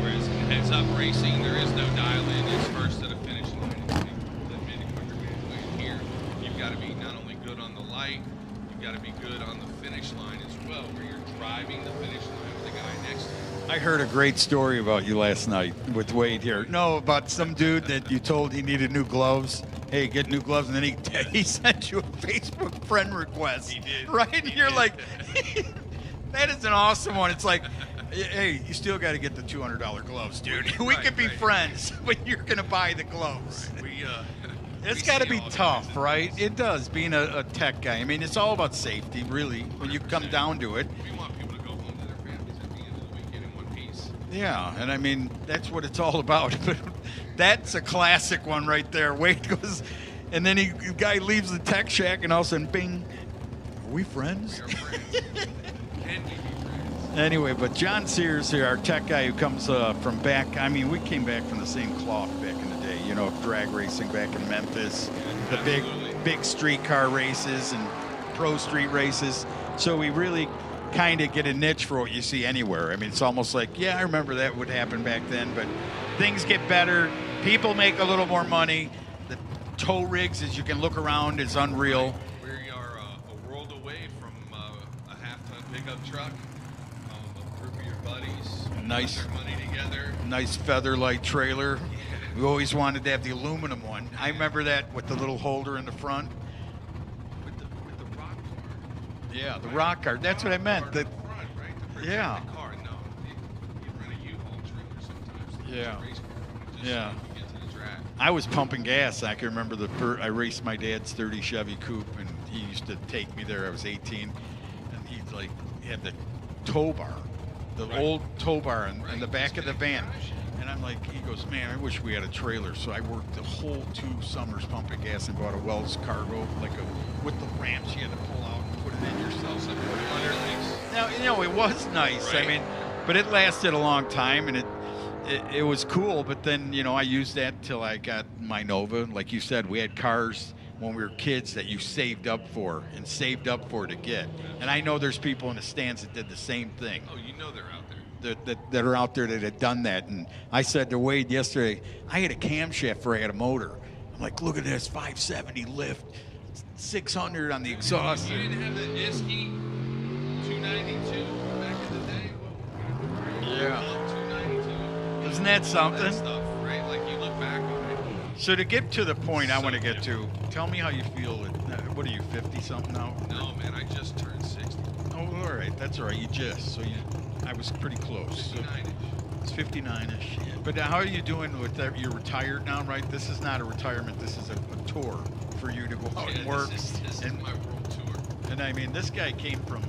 Whereas in heads-up racing, there is no dial-in. It's first to the finish line. The mid-quicker man's way in here. You've got to be not only good on the light, you've got to be good on the finish line as well, where you're driving the finish line with the guy next to you. I heard a great story about you last night with Wade here. No, about some dude that you told he needed new gloves. Hey, get new gloves, and then he sent you a Facebook friend request. He did. Right? And you're like, that is an awesome one. It's like, hey, you still got to get the $200 gloves, dude. We could be friends, but you're going to buy the gloves. Right. It's got to be tough, right? It does, being a tech guy. I mean, it's all about safety, really, when you come down to it. We want people to go home to their families at the end of the weekend in one piece. Yeah, and I mean, that's what it's all about. But that's a classic one right there. Wade goes, and then the guy leaves the tech shack, and all of a sudden, bing, are we friends? We are friends. Can we be friends? Anyway, but John Sears here, our tech guy who comes from back, I mean, we came back from the same cloth back in the day, you know, drag racing back in Memphis, the big streetcar races and pro street races. So we really kind of get a niche for what you see anywhere. I mean, it's almost like, yeah, I remember that would happen back then, but things get better. People make a little more money. The tow rigs, as you can look around, is unreal. We are a world away from a half-ton pickup truck. A group of your buddies. Nice. Put their money together. Nice Featherlight trailer. We always wanted to have the aluminum one. I remember that with the little holder in the front. With the rock car. Yeah, the rock car. That's what I meant. The front, right? To protect Yeah. the car. No, you rent a U-Haul trailer sometimes. Yeah. Race car. Just Yeah. So you can get to the track. I was pumping gas. I can remember I raced my dad's 30 Chevy Coupe, and he used to take me there. I was 18, and he had the tow bar, the old tow bar in the back of the van. And I'm like, he goes, man, I wish we had a trailer. So I worked the whole 2 summers pumping gas and bought a Wells Cargo, with the ramps you had to pull out and put it in yourself. Now, you know, it was nice. Right. I mean, but it lasted a long time, and it was cool. But then, you know, I used that till I got my Nova. Like you said, we had cars when we were kids that you saved up for to get. And I know there's people in the stands that did the same thing. Oh, you know they're out there. That are out there that had done that. And I said to Wade yesterday, I had a camshaft before I had a motor. I'm like, look at this, 570 lift, 600 on the exhaust. You didn't have the Isky 292 back in the day? Yeah. 292. Isn't that something? That stuff, right? Like you look back on it. So to get to the point I want to get to, tell me how you feel. What are you, 50-something now? No, man, I just turned 60. Oh, all right. That's all right. I was pretty close. So 59-ish. it's 59-ish. But how are you doing with that? You're retired now, right? This is not a retirement. This is a tour for you to go out and work. This is my world tour. And I mean, this guy came from,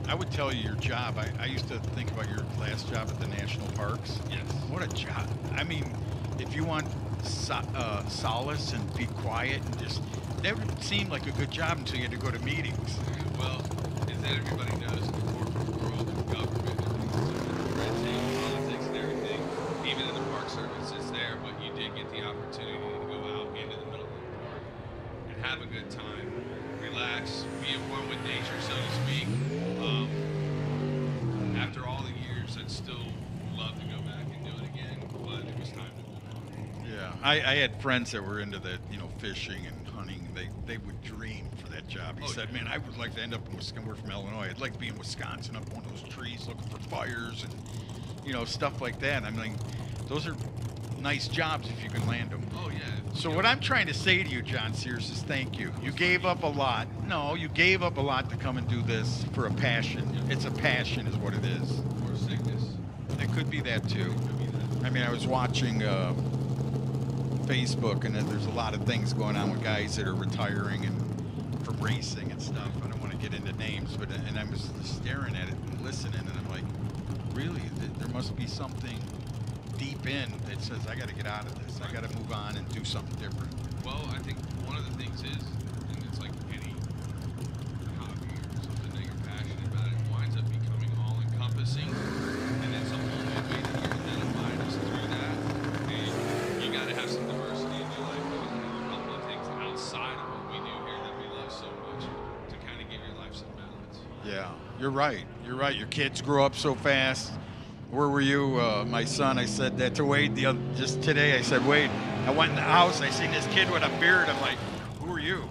I would tell you your job. I used to think about your last job at the national parks. Yes. What a job. I mean, if you want solace and be quiet and just, never seemed like a good job until you had to go to meetings. Well, as everybody knows, in the corporate world of government, red tape, politics, and everything, even in the Park Service, it's there, but you did get the opportunity to go out into the middle of the park and have a good time, relax, be at one with nature, so to speak. After all the years, I'd still love to go back and do it again, but it was time to move on. Yeah, I had friends that were into the, fishing and hunting. They would dream for that job. He said, man, I would like to end up in Wisconsin. We're from Illinois. I'd like to be in Wisconsin up one of those trees looking for fires and, stuff like that. I mean, those are nice jobs if you can land them. Oh, yeah. So what I'm trying to say to you, John Sears, is thank you. You gave up a lot. No, you gave up a lot to come and do this for a passion. It's a passion is what it is. Or sickness. It could be that too. I mean, I was watching Facebook, and there's a lot of things going on with guys that are retiring and from racing and stuff. I don't want to get into names, but and I was staring at it and listening, and I'm like, really, there must be something deep in that says I got to get out of this. I got to move on and do something different. Well, I think one of the things is, and it's like any hobby or something that you're passionate about, it winds up becoming all-encompassing, and it's a whole new way that you're identified is through that, and you got to have some diversity in your life. There's a couple of things outside of what we do here that we love so much to kind of give your life some balance. Yeah. You're right. You're right. Your kids grow up so fast. Where were you, my son? I said that to Wade just today. I said, Wade, I went in the house. I seen this kid with a beard. I'm like, who are you?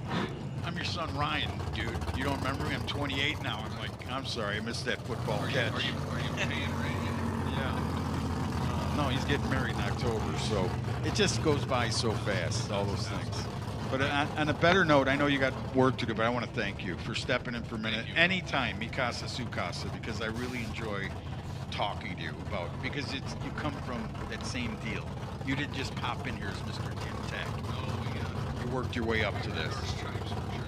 I'm your son, Ryan, dude. You don't remember me? I'm 28 now. I'm like, I'm sorry. I missed that football catch. Are you paying Radial? Yeah. No, he's getting married in October, so it just goes by so fast, all those things. But on a better note, I know you got work to do, but I want to thank you for stepping in for a minute. Anytime, mi casa, su casa, because I really enjoy talking to you about, because you come from that same deal. You didn't just pop in here as Mr. Tim Tech. No, You worked your way up to this. stripes for sure.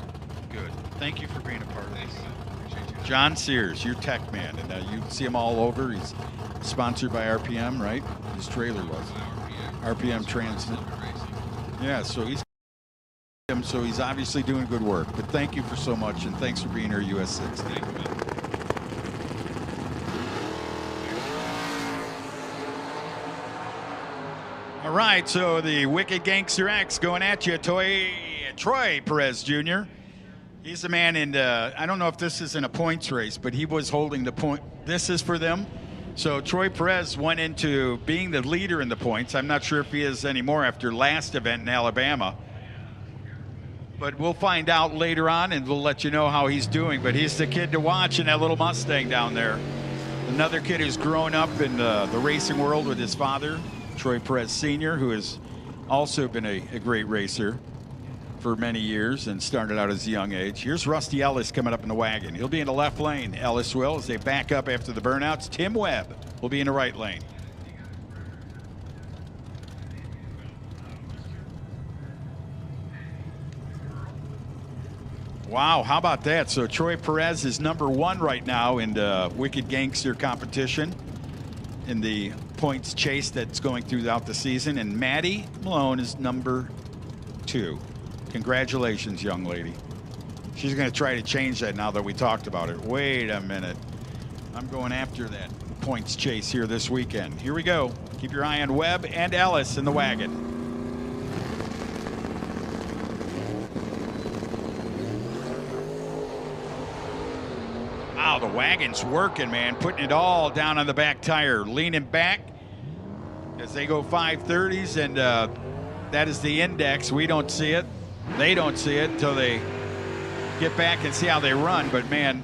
Good. Thank you for being a part of this. Appreciate you. John Sears, your tech man, and you see him all over. He's sponsored by RPM, right? His trailer was. RPM Transit. Yeah, so he's obviously doing good work. But thank you for so much, and thanks for being here, US 60. All right, so the Wicked Gangster X going at you, Troy Perez Jr. He's the man in, I don't know if this is in a points race, but he was holding the point. This is for them. So Troy Perez went into being the leader in the points. I'm not sure if he is anymore after last event in Alabama. But we'll find out later on, and we'll let you know how he's doing. But he's the kid to watch in that little Mustang down there. Another kid who's grown up in the racing world with his father, Troy Perez Sr., who has also been a great racer for many years and started out as a young age. Here's Rusty Ellis coming up in the wagon. He'll be in the left lane. Ellis will, as they back up after the burnouts. Tim Webb will be in the right lane. Wow, how about that? So Troy Perez is #1 right now in the Wicked Gangster competition in the points chase that's going throughout the season, and Maddie Malone is #2. Congratulations, young lady. She's going to try to change that now that we talked about it. Wait a minute. I'm going after that points chase here this weekend. Here we go. Keep your eye on Webb and Ellis in the wagon. Wow, the wagon's working, man. Putting it all down on the back tire. Leaning back as they go 530s, and that is the index. We don't see it. They don't see it until they get back and see how they run. But, man,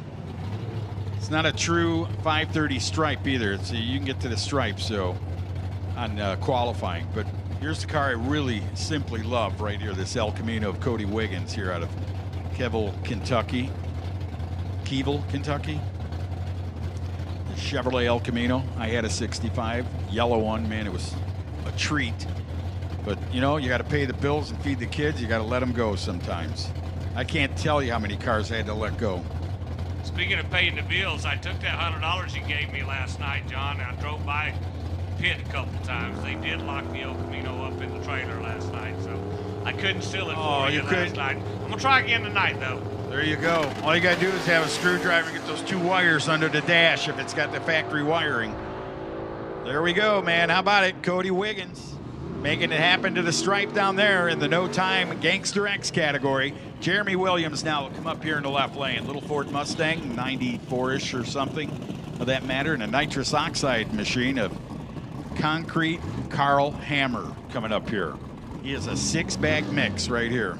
it's not a true 530 stripe either. It's you can get to the stripe so on qualifying. But here's the car I really simply love right here, this El Camino of Cody Wiggins here out of Keevil, Kentucky. The Chevrolet El Camino. I had a 65 yellow one. Man, it was a treat. But, you know, you got to pay the bills and feed the kids. You got to let them go sometimes. I can't tell you how many cars I had to let go. Speaking of paying the bills, I took that $100 you gave me last night, John, and I drove by pit a couple times. They did lock the El Camino up in the trailer last night, so I couldn't steal it for you last night. I'm going to try again tonight, though. There you go. All you got to do is have a screwdriver and get those 2 wires under the dash if it's got the factory wiring. There we go, man. How about it? Cody Wiggins making it happen to the stripe down there in the no-time Gangster X category. Jeremy Williams now will come up here in the left lane. Little Ford Mustang, 94-ish or something of that matter, and a nitrous oxide machine of Concrete Carl Hammer coming up here. He is a 6-bag mix right here.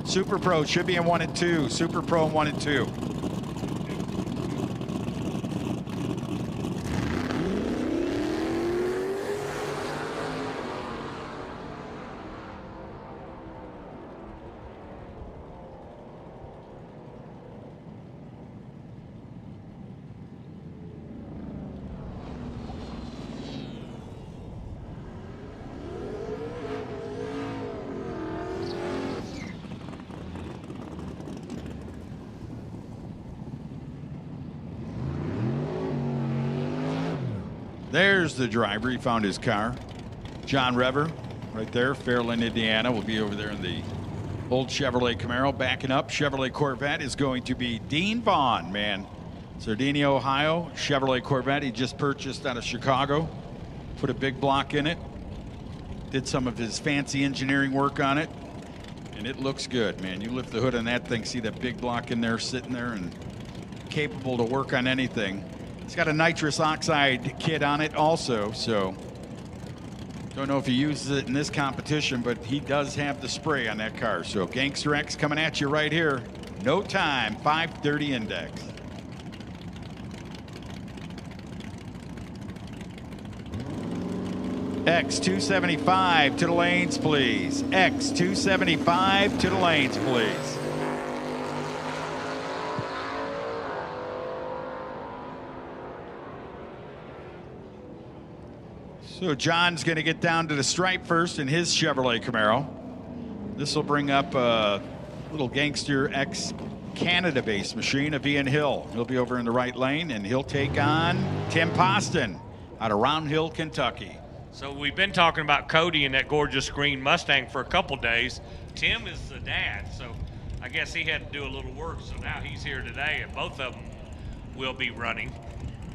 Super Pro should be in 1 and 2. Super Pro in 1 and 2. There's the driver. He found his car. John Rever, right there, Fairland, Indiana. Will be over there in the old Chevrolet Camaro. Backing up, Chevrolet Corvette is going to be Dean Vaughn, man. Sardinia, Ohio, Chevrolet Corvette he just purchased out of Chicago. Put a big block in it. did some of his fancy engineering work on it, and it looks good, man. You lift the hood on that thing, see that big block in there sitting there, and capable to work on anything. It's got a nitrous oxide kit on it also, so don't know if he uses it in this competition, but he does have the spray on that car. So Gangster X coming at you right here. No time, 5:30 index. X275 to the lanes, please. X275 to the lanes, please. So John's going to get down to the stripe first in his Chevrolet Camaro. This will bring up a little Gangster X Canada-based machine of Ian Hill. He'll be over in the right lane, and he'll take on Tim Poston out of Round Hill, Kentucky. So we've been talking about Cody and that gorgeous green Mustang for a couple days. Tim is the dad, so I guess he had to do a little work, so now he's here today, and both of them will be running.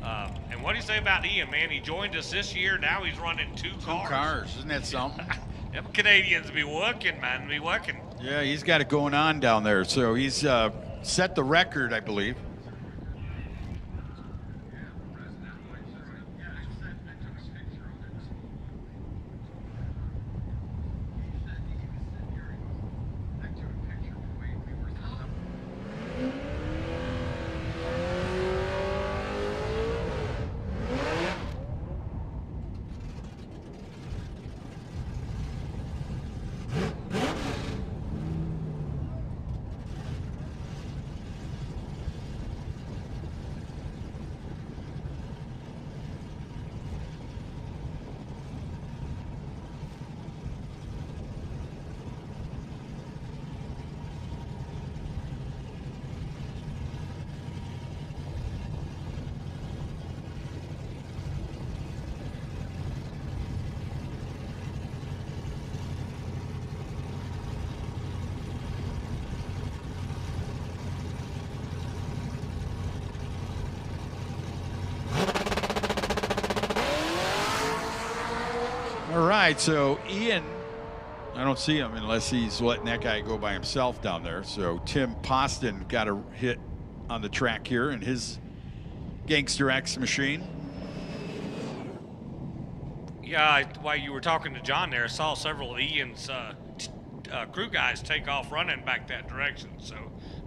And what do you say about Ian, man? He joined us this year. Now he's running two cars. Isn't that something? Them Canadians be working, man, be working. Yeah, he's got it going on down there. So he's set the record, I believe. All right, so Ian, I don't see him unless he's letting that guy go by himself down there. So Tim Poston got a hit on the track here in his Gangster X machine. Yeah, while you were talking to John there, I saw several of Ian's crew guys take off running back that direction. So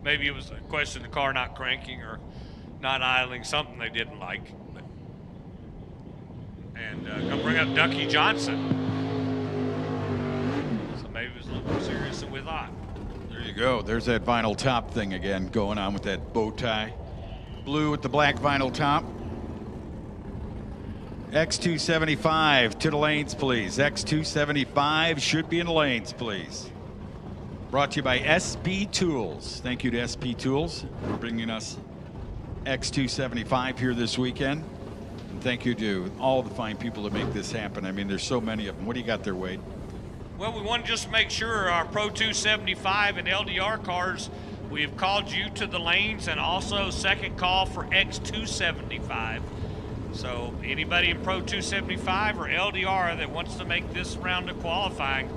maybe it was a question of the car not cranking or not idling, something they didn't like. And come bring up Ducky Johnson. So maybe it was a little more serious than we thought. There you go. There's that vinyl top thing again going on with that bow tie. Blue with the black vinyl top. X275 to the lanes, please. X275 should be in the lanes, please. Brought to you by SP Tools. Thank you to SP Tools for bringing us X275 here this weekend. And thank you to all the fine people that make this happen. I mean, there's so many of them. What do you got there, Wade? Well, we want to just make sure our Pro 275 and LDR cars, we've called you to the lanes, and also second call for X275. So anybody in Pro 275 or LDR that wants to make this round of qualifying,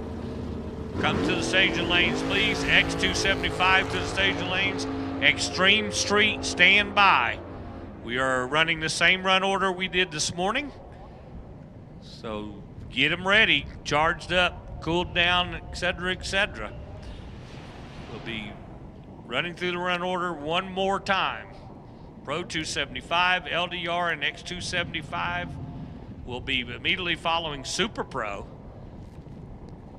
come to the staging lanes, please. X275 to the staging lanes. Extreme Street, stand by. We are running the same run order we did this morning. So get them ready, charged up, cooled down, etc., etc. We'll be running through the run order one more time. Pro 275, LDR, and X275 will be immediately following Super Pro.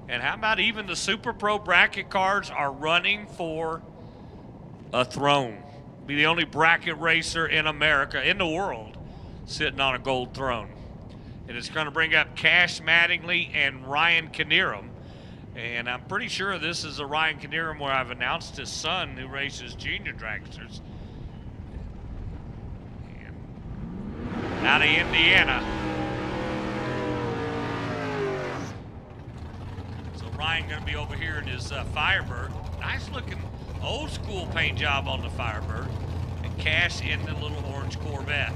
And how about even the Super Pro bracket cars are running for a throne? Be the only bracket racer in America, in the world, sitting on a gold throne. And it's going to bring up Cash Mattingly and Ryan Knierim. And I'm pretty sure this is a Ryan Knierim where I've announced his son who races junior dragsters. And out of Indiana. So Ryan going to be over here in his Firebird. Nice looking old school paint job on the Firebird, and Cash in the little orange Corvette.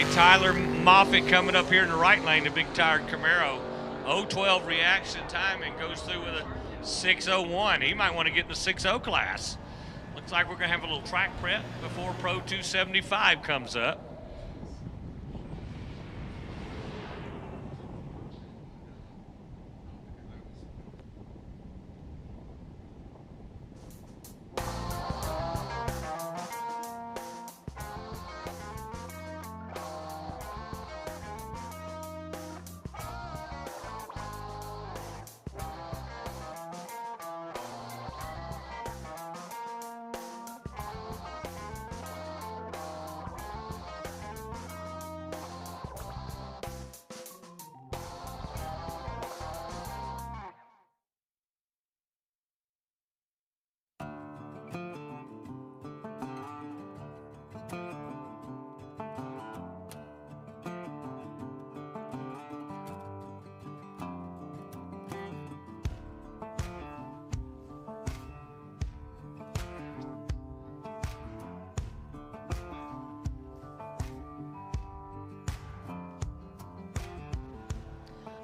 right, Tyler Moffitt coming up here in the right lane, the big tired Camaro. 012 reaction time and goes through with a 6:01. He might want to get in the 6:0 class. Looks like we're going to have a little track prep before Pro 275 comes up.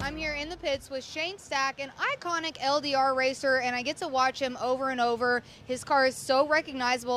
I'm here in the pits with Shane Stack, an iconic LDR racer, and I get to watch him over and over. His car is so recognizable.